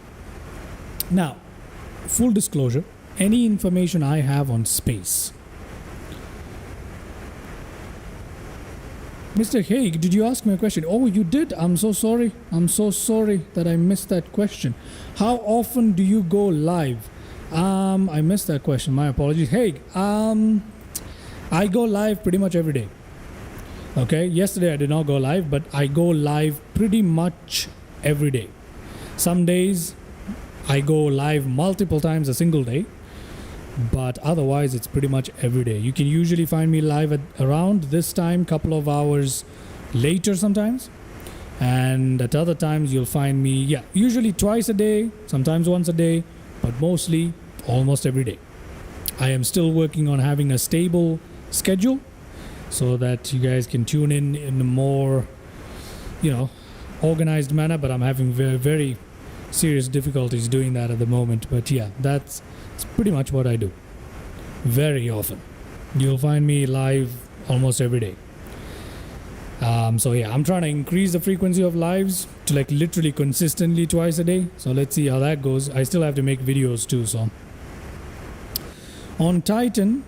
Now, full disclosure, any information I have on space. Mr. Haig, did you ask me a question? Oh, you did? I'm so sorry. I'm so sorry that I missed that question. How often do you go live? I missed that question. My apologies. Haig, I go live pretty much every day. Okay, yesterday I did not go live, but I go live pretty much every day. Some days I go live multiple times a single day, but otherwise it's pretty much every day. You can usually find me live at around this time, couple of hours later sometimes, and at other times you'll find me usually twice a day, sometimes once a day, but mostly almost every day. I am still working on having a stable schedule so that you guys can tune in a more organized manner, but I'm having very, very serious difficulties doing that at the moment. But yeah, that's pretty much what I do. Very often you'll find me live almost every day. So yeah, I'm trying to increase the frequency of lives to like literally consistently twice a day. So let's see how that goes. I still have to make videos too. So on Titan,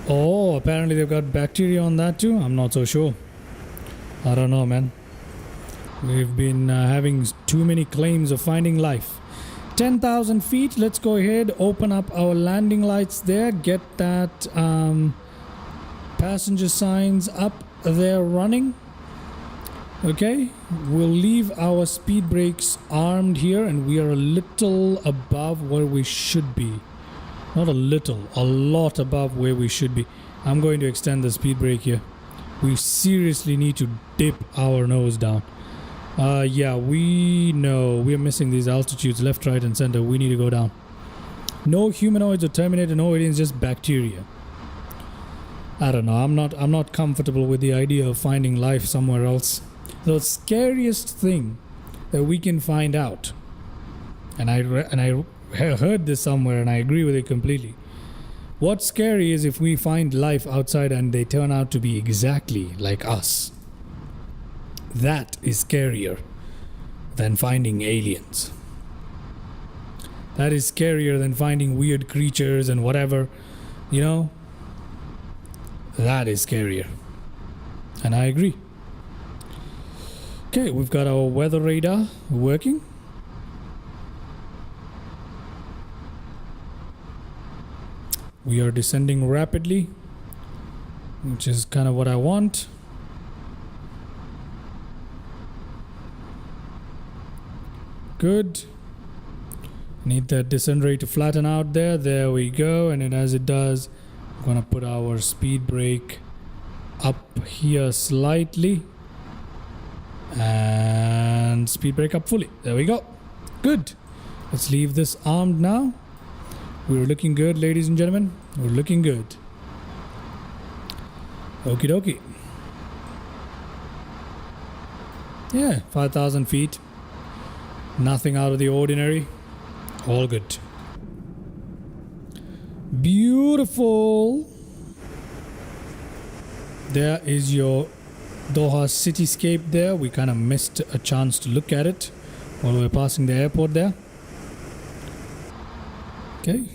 apparently they've got bacteria on that too. I'm not so sure. I don't know, man. We've been having too many claims of finding life. 10,000 feet. Let's go ahead, open up our landing lights there, get that passenger signs up there running. Okay, we'll leave our speed brakes armed here, and we are a little above where we should be. Not a little, a lot above where we should be. I'm going to extend the speed brake here. We seriously need to dip our nose down. We know we're missing these altitudes left, right, and center. We need to go down. No humanoids or Terminator. No, it is just bacteria. I don't know. I'm not comfortable with the idea of finding life somewhere else. The scariest thing that we can find out, and I heard this somewhere and I agree with it completely. What's scary is if we find life outside and they turn out to be exactly like us. That is scarier than finding aliens. That is scarier than finding weird creatures and whatever, you know? That is scarier. And I agree. Okay, we've got our weather radar working. We are descending rapidly, which is kind of what I want. Good. Need that descent rate to flatten out there. There we go. And then as it does, I'm gonna put our speed brake up here slightly. And speed brake up fully. There we go. Good. Let's leave this armed now. We're looking good, ladies and gentlemen. We're looking good. Okie dokie. Yeah, 5,000 feet. Nothing out of the ordinary. All good. Beautiful. There is your Doha cityscape there. We kind of missed a chance to look at it while we were passing the airport there. Okay.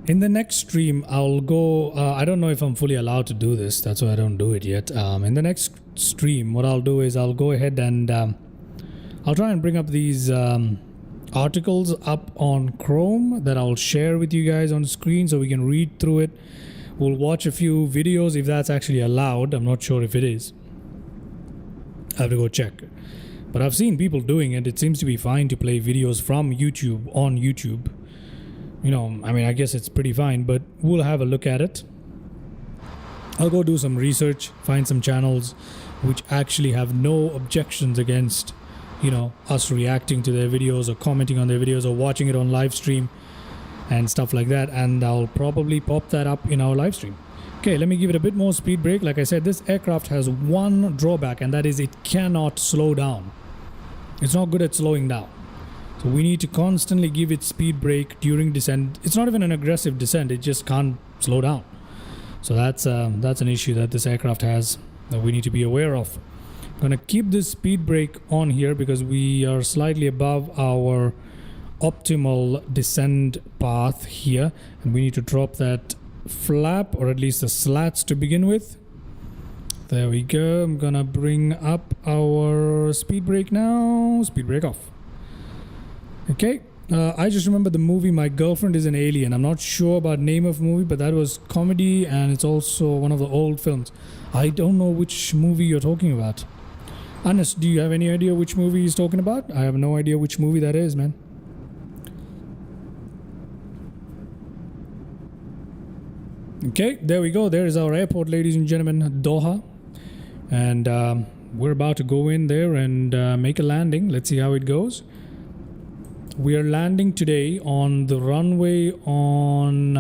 In the next stream, I'll go, I don't know if I'm fully allowed to do this. That's why I don't do it yet. In the next stream, what I'll do is I'll go ahead and I'll try and bring up these articles up on Chrome that I'll share with you guys on screen so we can read through it. We'll watch a few videos if that's actually allowed. I'm not sure if it is. I have to go check. But I've seen people doing it. It seems to be fine to play videos from YouTube on YouTube. You know, I mean, I guess it's pretty fine, but we'll have a look at it. I'll go do some research, find some channels which actually have no objections against, you know, us reacting to their videos or commenting on their videos or watching it on live stream and stuff like that. And I'll probably pop that up in our live stream. Okay, let me give it a bit more speed brake. Like I said, this aircraft has one drawback, and that is it cannot slow down. It's not good at slowing down. So we need to constantly give it speed brake during descent. It's not even an aggressive descent. It just can't slow down. So that's an issue that this aircraft has that we need to be aware of. I'm going to keep this speed brake on here because we are slightly above our optimal descent path here. And we need to drop that flap, or at least the slats to begin with. There we go. I'm going to bring up our speed brake now. Speed brake off. Okay, I just remember the movie My Girlfriend is an Alien. I'm not sure about name of movie, but that was comedy and it's also one of the old films. I don't know which movie you're talking about. Anas, do you have any idea which movie he's talking about? I have no idea which movie that is, man. Okay, there we go. There is our airport, ladies and gentlemen, Doha. And we're about to go in there and make a landing. Let's see how it goes. We are landing today on the runway on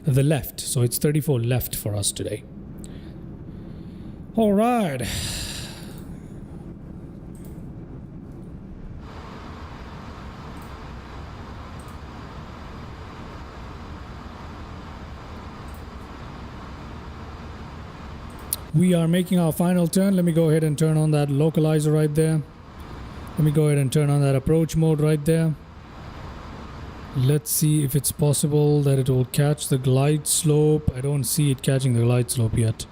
the left. So it's 34 left for us today. All right. We are making our final turn. Let me go ahead and turn on that localizer right there. Let me go ahead and turn on that approach mode right there. Let's see if it's possible that it will catch the glide slope. I don't see it catching the glide slope yet.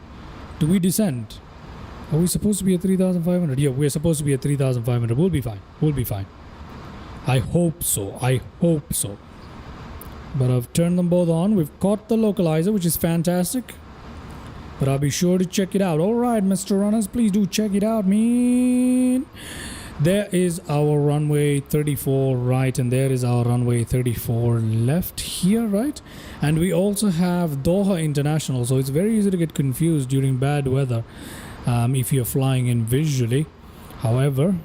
Do we descend? Are we supposed to be at 3,500? Yeah, we're supposed to be at 3,500. We'll be fine. We'll be fine. I hope so. I hope so. But I've turned them both on. We've caught the localizer, which is fantastic. But I'll be sure to check it out. All right, Mr. Runners, please do check it out, man. There is our runway 34 right, and there is our runway 34 left here, right? And we also have Doha International, so it's very easy to get confused during bad weather if you're flying in visually. However,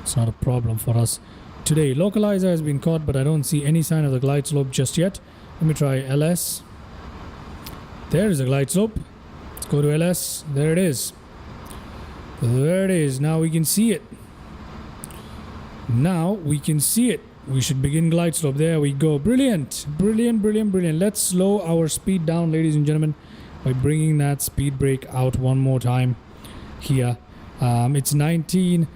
it's not a problem for us today. Localizer has been caught, but I don't see any sign of the glide slope just yet. Let me try LS. There is a glide slope. Let's go to LS. There it is. There it is. Now we can see it. Now we can see it. We should begin glide slope. There we go. Brilliant. Brilliant, brilliant, brilliant. Let's slow our speed down, ladies and gentlemen, by bringing that speed brake out one more time here. It's 19.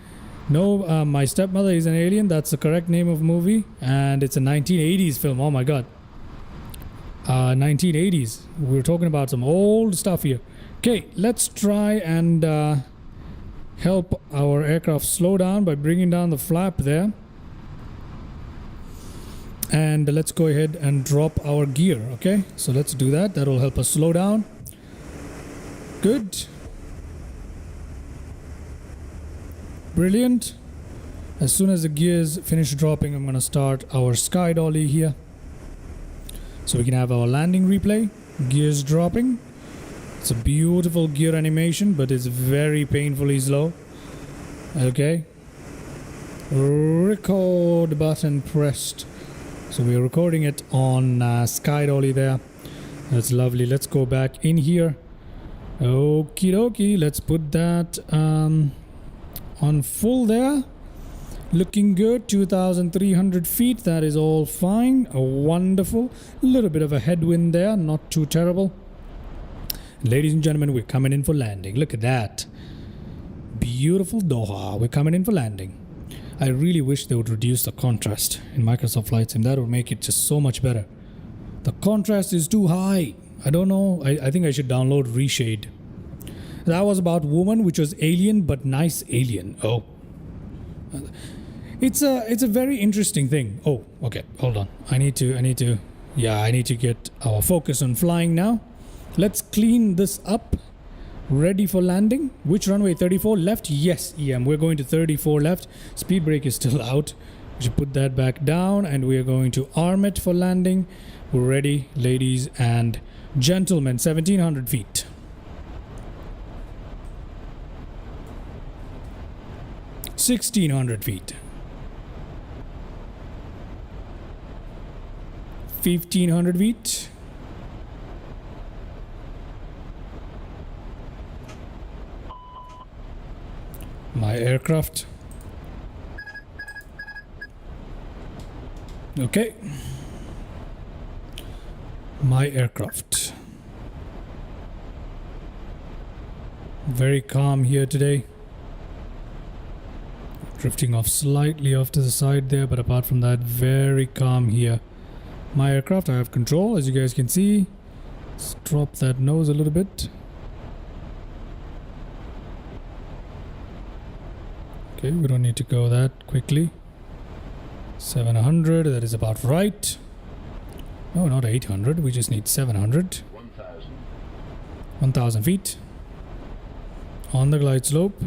No, My Stepmother is an Alien. That's the correct name of movie. And it's a 1980s film. Oh my god. 1980s. We're talking about some old stuff here. Okay, let's try and help our aircraft slow down by bringing down the flap there. And let's go ahead and drop our gear. Okay, so let's do that. That'll help us slow down. Good. Brilliant. As soon as the gears finish dropping, I'm going to start our sky dolly here. So we can have our landing replay. Gears dropping. It's a beautiful gear animation, but it's very painfully slow. Okay. Record button pressed. So we're recording it on sky dolly there. That's lovely. Let's go back in here. Okie dokie. Let's put that on full there. Looking good. 2,300 feet. That is all fine. Wonderful. A little bit of a headwind there. Not too terrible. Ladies and gentlemen, we're coming in for landing. Look at that. Beautiful Doha. We're coming in for landing. I really wish they would reduce the contrast in Microsoft Flight Sim. That would make it just so much better. The contrast is too high. I don't know. I think I should download Reshade. That was about woman, which was alien, but nice alien. Oh. It's a very interesting thing. Oh, okay. Hold on. I need to get our focus on flying now. Let's clean this up. Ready for landing. Which runway? 34 left? Yes, EM. We're going to 34 left. Speed brake is still out. We should put that back down, and we are going to arm it for landing. We're ready, ladies and gentlemen. 1,700 feet. $1,600 feet. 1,500 feet. My aircraft. Okay. My aircraft. Very calm here today. Drifting off slightly off to the side there, but apart from that, very calm here. My aircraft, I have control, as you guys can see. Let's drop that nose a little bit. Okay, we don't need to go that quickly. 700, that is about right. No, not 800, we just need 700. 1,000 feet. On the glide slope.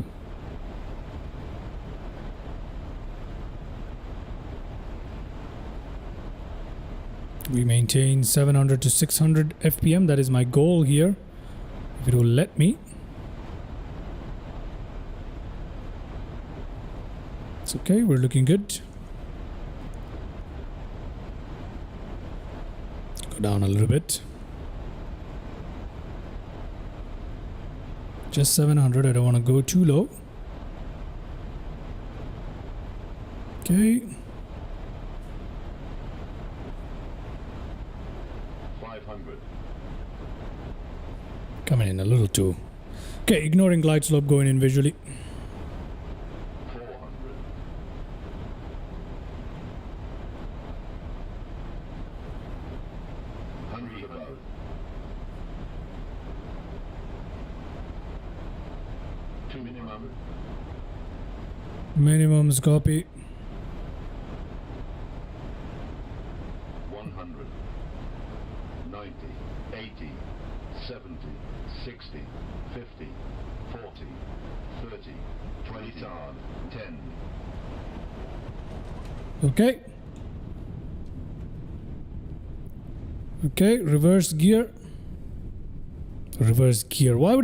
We maintain 700 to 600 FPM. That is my goal here. If it will let me. It's okay. We're looking good. Go down a little bit. Just 700. I don't want to go too low. Okay. 500. Coming in a little too. Okay, ignoring glide slope, going in visually. 400. 100 above. 2 minimum. Minimums copy. 100. 90. 80. 70. 60. 50. 40. 30. 20 hard. 10. Okay. Okay, reverse gear. Reverse gear. Why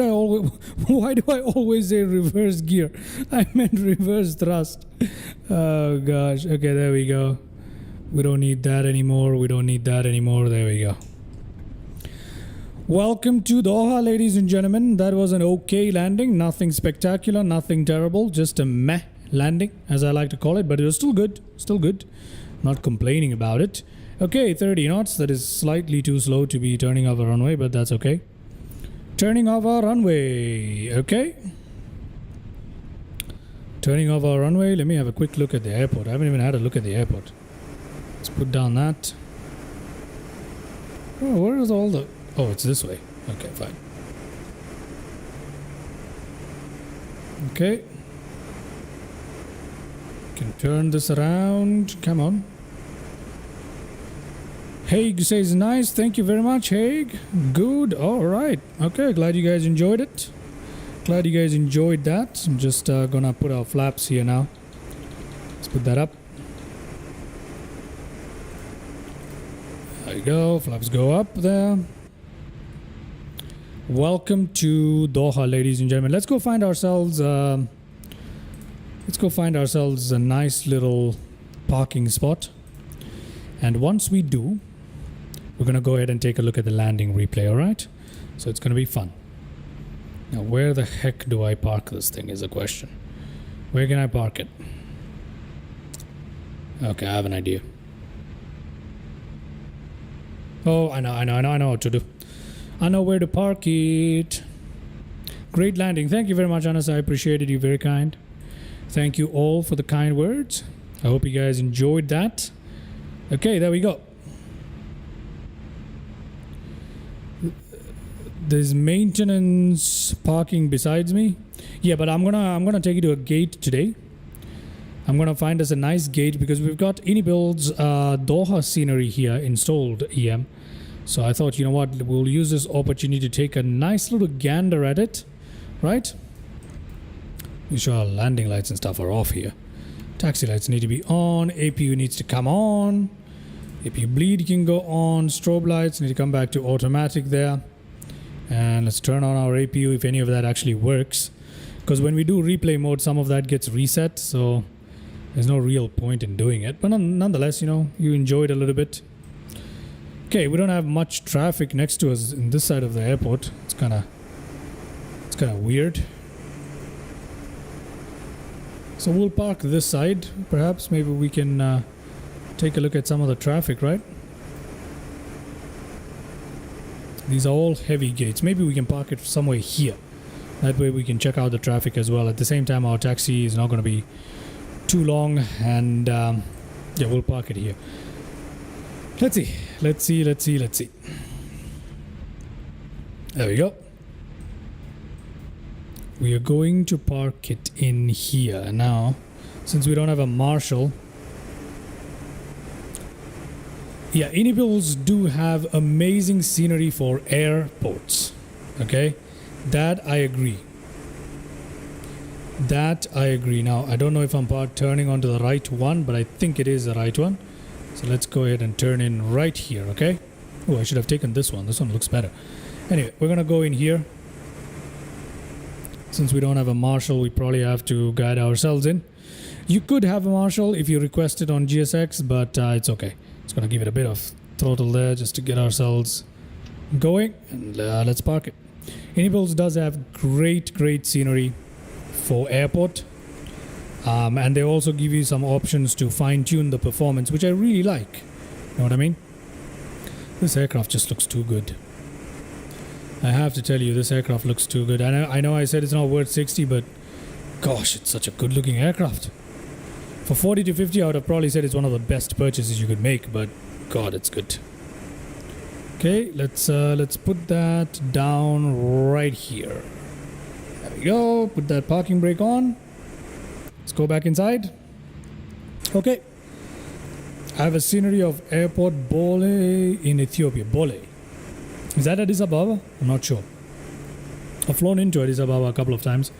do I always say reverse gear? I meant reverse thrust. Oh gosh. Okay, there we go. We don't need that anymore. We don't need that anymore. There we go. Welcome to Doha, ladies and gentlemen. That was an okay landing. Nothing spectacular, nothing terrible. Just a meh landing, as I like to call it. But it was still good. Still good. Not complaining about it. Okay, 30 knots. That is slightly too slow to be turning off a runway, but that's okay. Turning off our runway. Okay. Turning off our runway. Let me have a quick look at the airport. I haven't even had a look at the airport. Let's put down that. Oh, where is all the... Oh, it's this way. Okay, fine. Okay. Can turn this around. Come on. Haig says nice. Thank you very much, Haig. Good. All right. Okay, glad you guys enjoyed it. Glad you guys enjoyed that. I'm just gonna put our flaps here now. Let's put that up. There you go. Flaps go up there. Welcome to Doha, ladies and gentlemen. Let's go find ourselves a nice little parking spot. And once we do, we're going to go ahead and take a look at the landing replay, all right? So it's going to be fun. Now, where the heck do I park this thing is a question. Where can I park it? Okay, I have an idea. Oh, I know what to do. I know where to park it. Great landing. Thank you very much, Anas. I appreciated you. Very kind. Thank you all for the kind words. I hope you guys enjoyed that. Okay, there we go. There's maintenance parking besides me. Yeah, but I'm gonna take you to a gate today. I'm gonna find us a nice gate because we've got Inibuilds Doha scenery here installed, EM. So I thought, you know what, we'll use this opportunity to take a nice little gander at it, right? Make sure our landing lights and stuff are off here. Taxi lights need to be on. APU needs to come on. APU bleed can go on. Strobe lights need to come back to automatic there. And let's turn on our APU if any of that actually works. Because when we do replay mode, some of that gets reset. So there's no real point in doing it. But nonetheless, you know, you enjoyed a little bit. Okay, we don't have much traffic next to us in this side of the airport. It's kind of weird. So we'll park this side. Perhaps maybe we can take a look at some of the traffic, right? These are all heavy gates. Maybe we can park it somewhere here. That way we can check out the traffic as well. At the same time, our taxi is not going to be too long. And yeah, we'll park it here. Let's see. There we go. We are going to park it in here. Now, since we don't have a marshal. Yeah, Inibuilds do have amazing scenery for airports. Okay? That I agree. Now, I don't know if I'm turning onto the right one, but I think it is the right one. So let's go ahead and turn in right here, okay? Oh, I should have taken this one. This one looks better. Anyway, we're going to go in here. Since we don't have a marshal, we probably have to guide ourselves in. You could have a marshal if you request it on GSX, but it's okay. It's going to give it a bit of throttle there just to get ourselves going. And let's park it. Inibuilds does have great scenery for airport. And they also give you some options to fine-tune the performance, which I really like. You know what I mean? This aircraft just looks too good. I have to tell you, this aircraft looks too good. I know I said it's not worth 60, but gosh, it's such a good-looking aircraft. For 40 to 50, I would have probably said it's one of the best purchases you could make, but God, it's good. Okay, let's put that down right here. There we go. Put that parking brake on. Let's go back inside. Okay. I have a scenery of airport Bole in Ethiopia. Bole. Is that Addis Ababa? I'm not sure. I've flown into Addis Ababa a couple of times.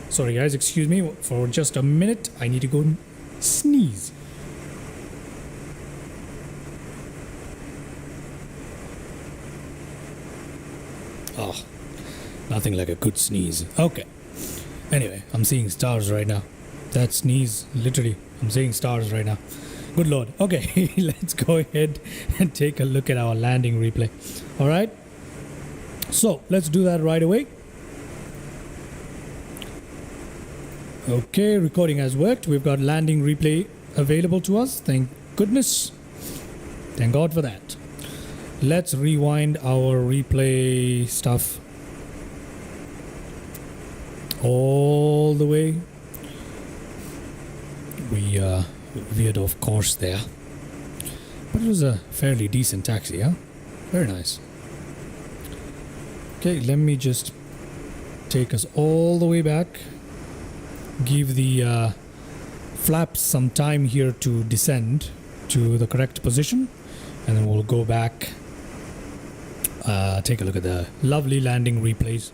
Sorry guys, excuse me for just a minute. I need to go and sneeze. Oh, nothing like a good sneeze. Okay. Anyway, I'm seeing stars right now. That sneeze, literally, I'm seeing stars right now. Good Lord. Okay, let's go ahead and take a look at our landing replay. All right. So let's do that right away. Okay, recording has worked. We've got landing replay available to us. Thank goodness. Thank God for that. Let's rewind our replay stuff all the way. We veered off course there. But it was a fairly decent taxi, huh? Very nice. Okay, let me just take us all the way back. Give the flaps some time here to descend to the correct position. And then we'll go back. Take a look at the lovely landing replays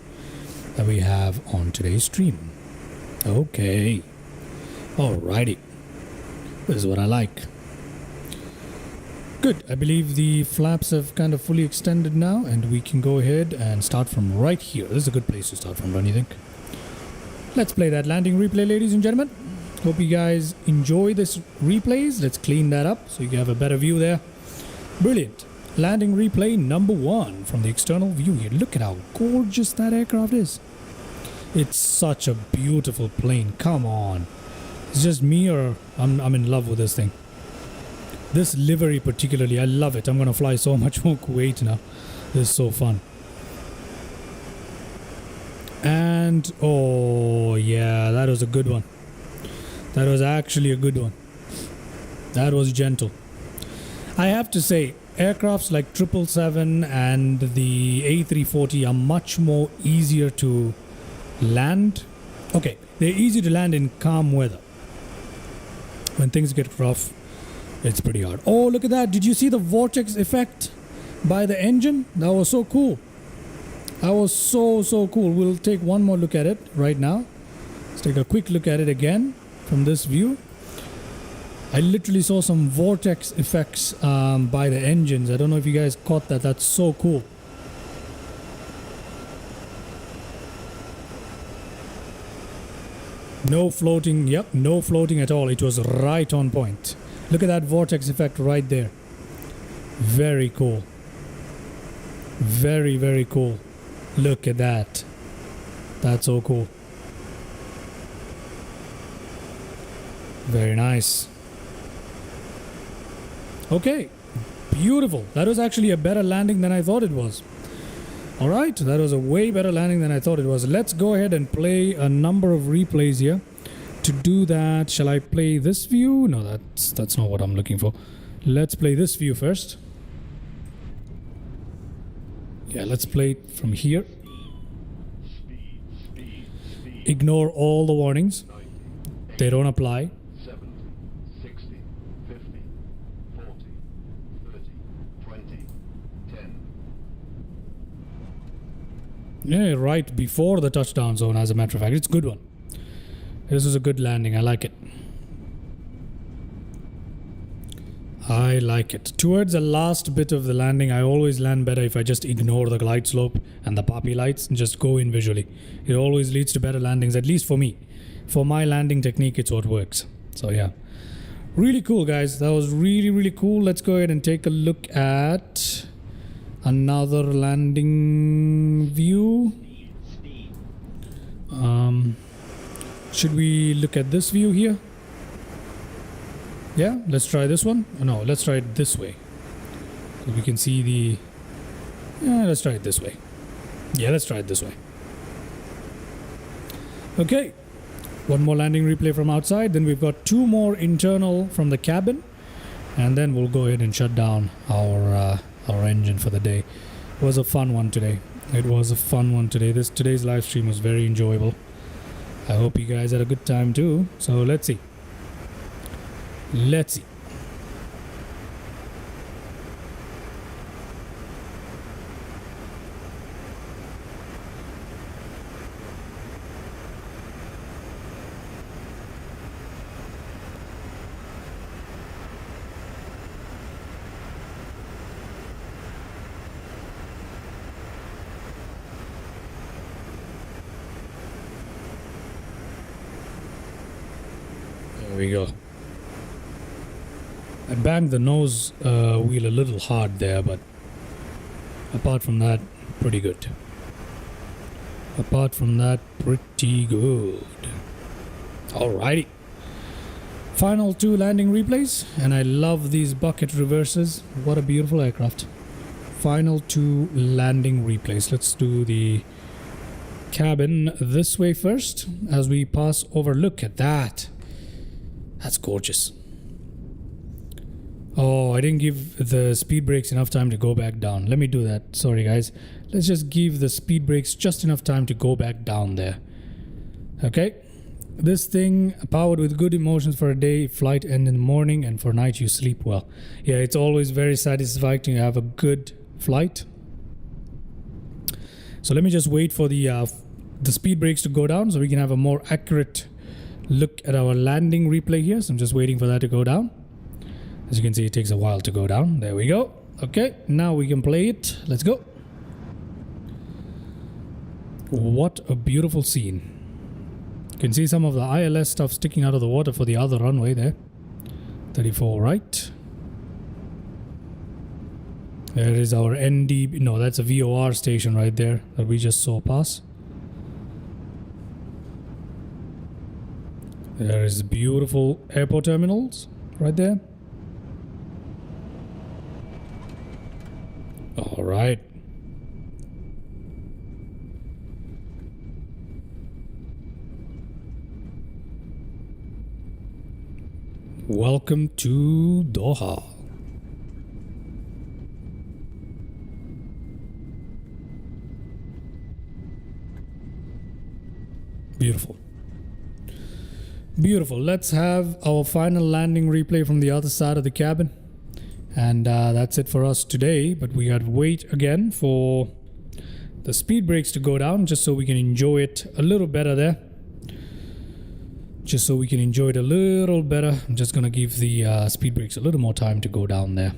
that we have on today's stream. Okay. Alrighty. This is what I like. Good. I believe the flaps have kind of fully extended now, and we can go ahead and start from right here. This is a good place to start from, don't you think? Let's play that landing replay, ladies and gentlemen. Hope you guys enjoy this replays. Let's clean that up so you can have a better view there. Brilliant. Landing replay number 1 from the external view here. Look at how gorgeous that aircraft is. It's such a beautiful plane. Come on. It's just me, or I'm in love with this thing. This livery particularly, I love it. I'm going to fly so much more Kuwait now. This is so fun. And, oh yeah, that was a good one. That was actually a good one. That was gentle. I have to say, aircrafts like 777 and the A340 are much more easier to land. Okay, they're easy to land in calm weather. When things get rough, it's pretty hard. Oh, look at that. Did you see the vortex effect by the engine? That was so cool. That was so cool. We'll take one more look at it right now. Let's take a quick look at it again from this view. I literally saw some vortex effects by the engines. I don't know if you guys caught that. That's so cool. No floating. Yep, no floating at all. It was right on point. Look at that vortex effect right there. Very cool. Very cool. Look at that. That's so cool. Very nice. Okay. Beautiful. That was actually a better landing than I thought it was. Alright, that was a way better landing than I thought it was. Let's go ahead and play a number of replays here. To do that, shall I play this view? No, that's not what I'm looking for. Let's play this view first. Yeah, let's play it from here. Ignore all the warnings. They don't apply. 70, 60, 50, 40, 30, 20, 10. Yeah, right before the touchdown zone, as a matter of fact. It's a good one. This is a good landing. I like it. I like it. Towards the last bit of the landing, I always land better if I just ignore the glide slope and the poppy lights and just go in visually. It always leads to better landings, at least for me. For my landing technique, it's what works. So yeah. Really cool, guys. That was really cool. Let's go ahead and take a look at another landing view. Should we look at this view here? Yeah, let's try this one. Oh, no, let's try it this way. So we can see the... Yeah, let's try it this way. Yeah, let's try it this way. Okay. One more landing replay from outside. Then we've got 2 more internal from the cabin. And then we'll go ahead and shut down our engine for the day. It was a fun one today. It was a fun one today. Today's live stream was very enjoyable. I hope you guys had a good time too. So let's see. Let's see. There we go. I banged the nose wheel a little hard there, but apart from that, pretty good. Apart from that, pretty good. Alrighty. Final 2 landing replays, and I love these bucket reverses. What a beautiful aircraft. Final 2 landing replays. Let's do the cabin this way first as we pass over. Look at that. That's gorgeous. Oh, I didn't give the speed brakes enough time to go back down. Let me do that. Sorry, guys. Let's just give the speed brakes just enough time to go back down there. Okay. This thing powered with good emotions for a day, flight end in the morning, and for night you sleep well. Yeah, it's always very satisfying to have a good flight. So let me just wait for the speed brakes to go down so we can have a more accurate look at our landing replay here. So I'm just waiting for that to go down. As you can see, it takes a while to go down. There we go. Okay, now we can play it. Let's go. What a beautiful scene. You can see some of the ILS stuff sticking out of the water for the other runway there. 34 right. There is our ND. No, that's a VOR station right there that we just saw pass. There is beautiful airport terminals right there. All right. Welcome to Doha. Beautiful. Beautiful. Let's have our final landing replay from the other side of the cabin. And that's it for us today. But we got to wait again for the speed brakes to go down just so we can enjoy it a little better there. Just so we can enjoy it a little better. I'm just going to give the speed brakes a little more time to go down there.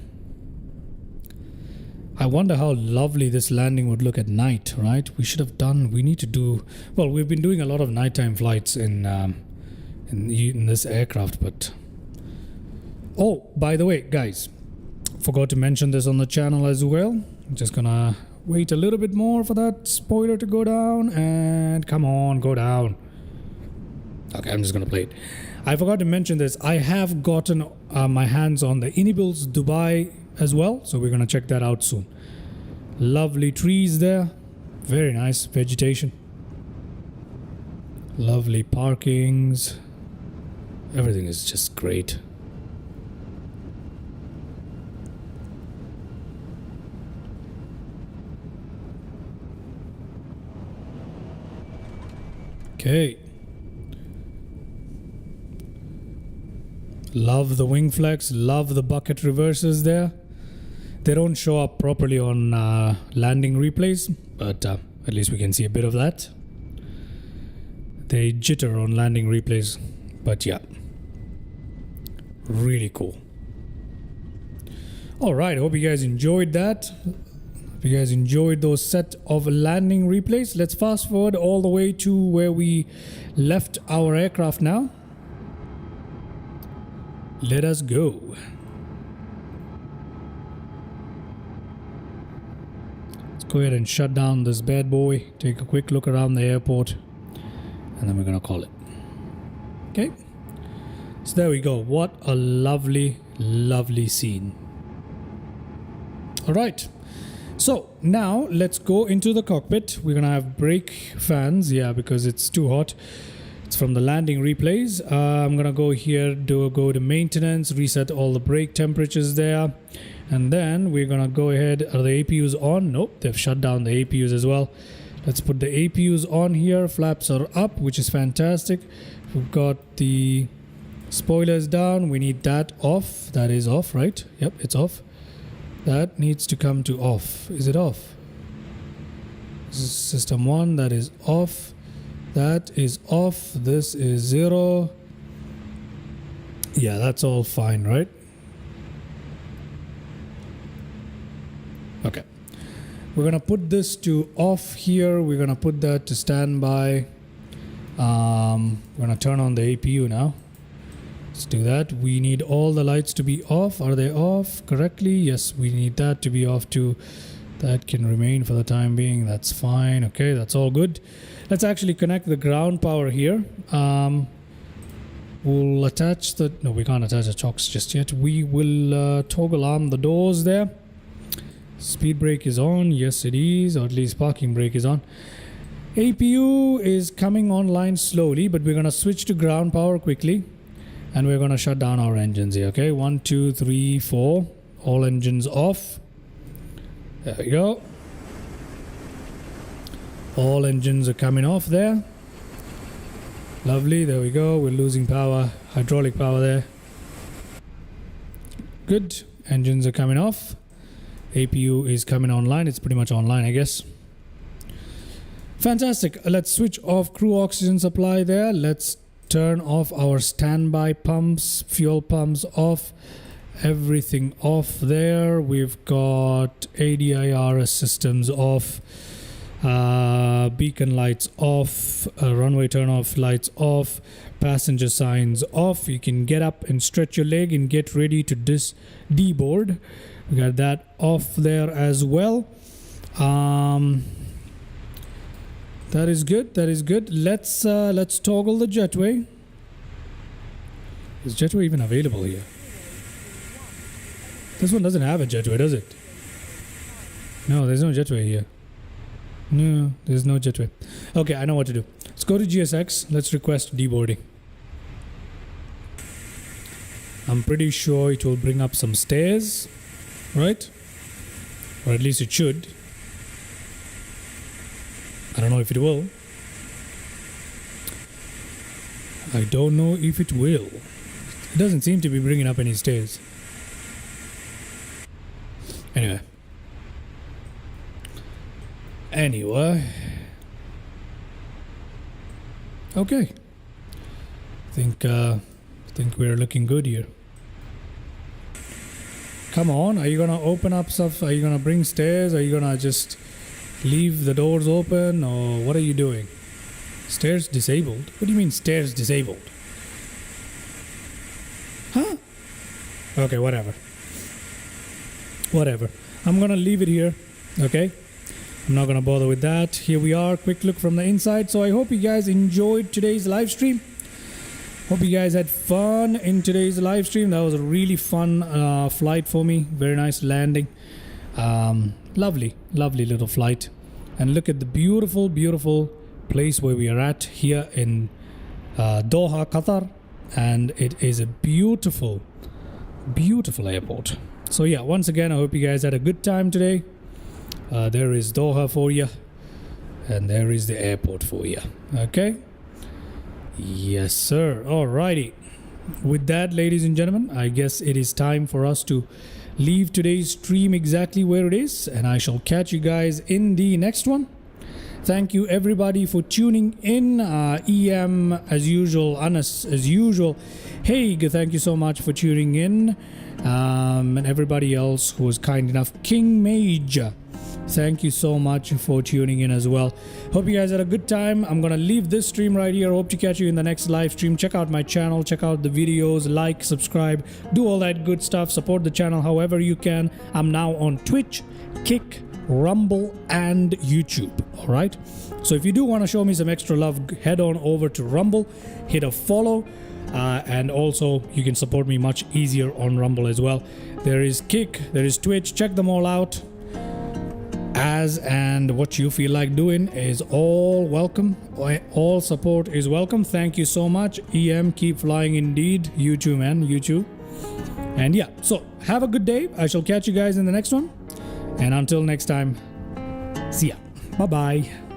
I wonder how lovely this landing would look at night, right? We need to do... Well, we've been doing a lot of nighttime flights in this aircraft, but... Oh, by the way, guys, forgot to mention this on the channel as well. I'm just gonna wait a little bit more for that spoiler to go down, and come on, go down. Okay, I'm just gonna play it. I forgot to mention this. I have gotten my hands on the Inibuilds Dubai as well, so we're gonna check that out soon. Lovely trees there, very nice vegetation, lovely parkings, everything is just great. Okay. Love the wing flex, love the bucket reverses there. They don't show up properly on landing replays, but at least we can see a bit of that. They jitter on landing replays, but yeah. Really cool. Alright, hope you guys enjoyed that. If you guys enjoyed those set of landing replays, let's fast forward all the way to where we left our aircraft now. Let us go. Let's go ahead and shut down this bad boy, take a quick look around the airport, and then we're gonna call it. Okay, so there we go. What a lovely, lovely scene. All right, so now let's go into the cockpit. We're gonna have brake fans, yeah, because it's too hot. It's from the landing replays. I'm gonna go here, go to maintenance, reset all the brake temperatures there, and then we're gonna go ahead. Are the APUs on? Nope, they've shut down the APUs as well. Let's put the APUs on here. Flaps are up, which is fantastic. We've got the spoilers down. We need that off. That is off, right? Yep, it's off. That needs to come to off. Is it off? This is system 1. That is off. That is off. This is 0. Yeah, that's all fine, right? Okay. We're going to put this to off here. We're going to put that to standby. We're going to turn on the APU now. Let's do that. We need all the lights to be off. Are they off correctly? Yes, we need that to be off too. That can remain for the time being. That's fine. Okay, that's all good. Let's actually connect the ground power here. We'll attach the... No, we can't attach the chocks just yet. We will toggle arm the doors there. Speed brake is on. Yes, it is. Or at least parking brake is on. APU is coming online slowly, but we're going to switch to ground power quickly. And we're going to shut down our engines here. Okay, 1, 2, 3, 4. All engines off. There we go. All engines are coming off there. Lovely, there we go. We're losing power, hydraulic power there. Good. Engines are coming off. APU is coming online. It's pretty much online, I guess. Fantastic. Let's switch off crew oxygen supply there. Let's turn off our standby pumps, fuel pumps off. Everything off there. We've got ADIRS systems off. Beacon lights off, runway turn off lights off, passenger signs off. You can get up and stretch your leg and get ready to deboard. We got that off there as well. That is good. That is good. Let's toggle the jetway. Is jetway even available here? This one doesn't have a jetway, does it? No, there's no jetway here. No, there's no jetway. Okay, I know what to do. Let's go to GSX. Let's request deboarding. I'm pretty sure it will bring up some stairs, right? Or at least it should. I don't know if it will. I don't know if it will. It doesn't seem to be bringing up any stairs. Anyway. Okay. Think we're looking good here. Come on, are you gonna open up stuff? Are you gonna bring stairs? Are you gonna just leave the doors open? Or what are you doing? Stairs disabled? What do you mean stairs disabled? Huh? Okay, whatever. Whatever. I'm gonna leave it here. Okay? I'm not gonna bother with that. Here we are, quick look from the inside. So I hope you guys enjoyed today's live stream. Hope you guys had fun in today's live stream. That was a really fun flight for me. Very nice landing. Lovely little flight. And look at the beautiful place where we are at here in Doha, Qatar. And it is a beautiful airport. So yeah, once again, I hope you guys had a good time today. There is Doha for you, and there is the airport for you. Okay? Yes, sir. Alrighty. With that, ladies and gentlemen, I guess it is time for us to leave today's stream exactly where it is, and I shall catch you guys in the next one. Thank you everybody for tuning in. EM as usual, Anas as usual. Haig, thank you so much for tuning in. And everybody else who was kind enough. King Major, thank you so much for tuning in as well. Hope you guys had a good time. I'm gonna leave this stream right here. Hope to catch you in the next live stream. Check out my channel, check out the videos, like, subscribe, do all that good stuff. Support the channel however you can. I'm now on Twitch, Kick, Rumble, and YouTube. Alright, so if you do want to show me some extra love, head on over to Rumble, hit a follow, and also you can support me much easier on Rumble as well. There is Kick, there is Twitch, check them all out. As and what you feel like doing is all welcome. All support is welcome. Thank you so much. EM, keep flying indeed. You too, man. You too. And yeah, so have a good day. I shall catch you guys in the next one. And until next time, see ya. Bye-bye.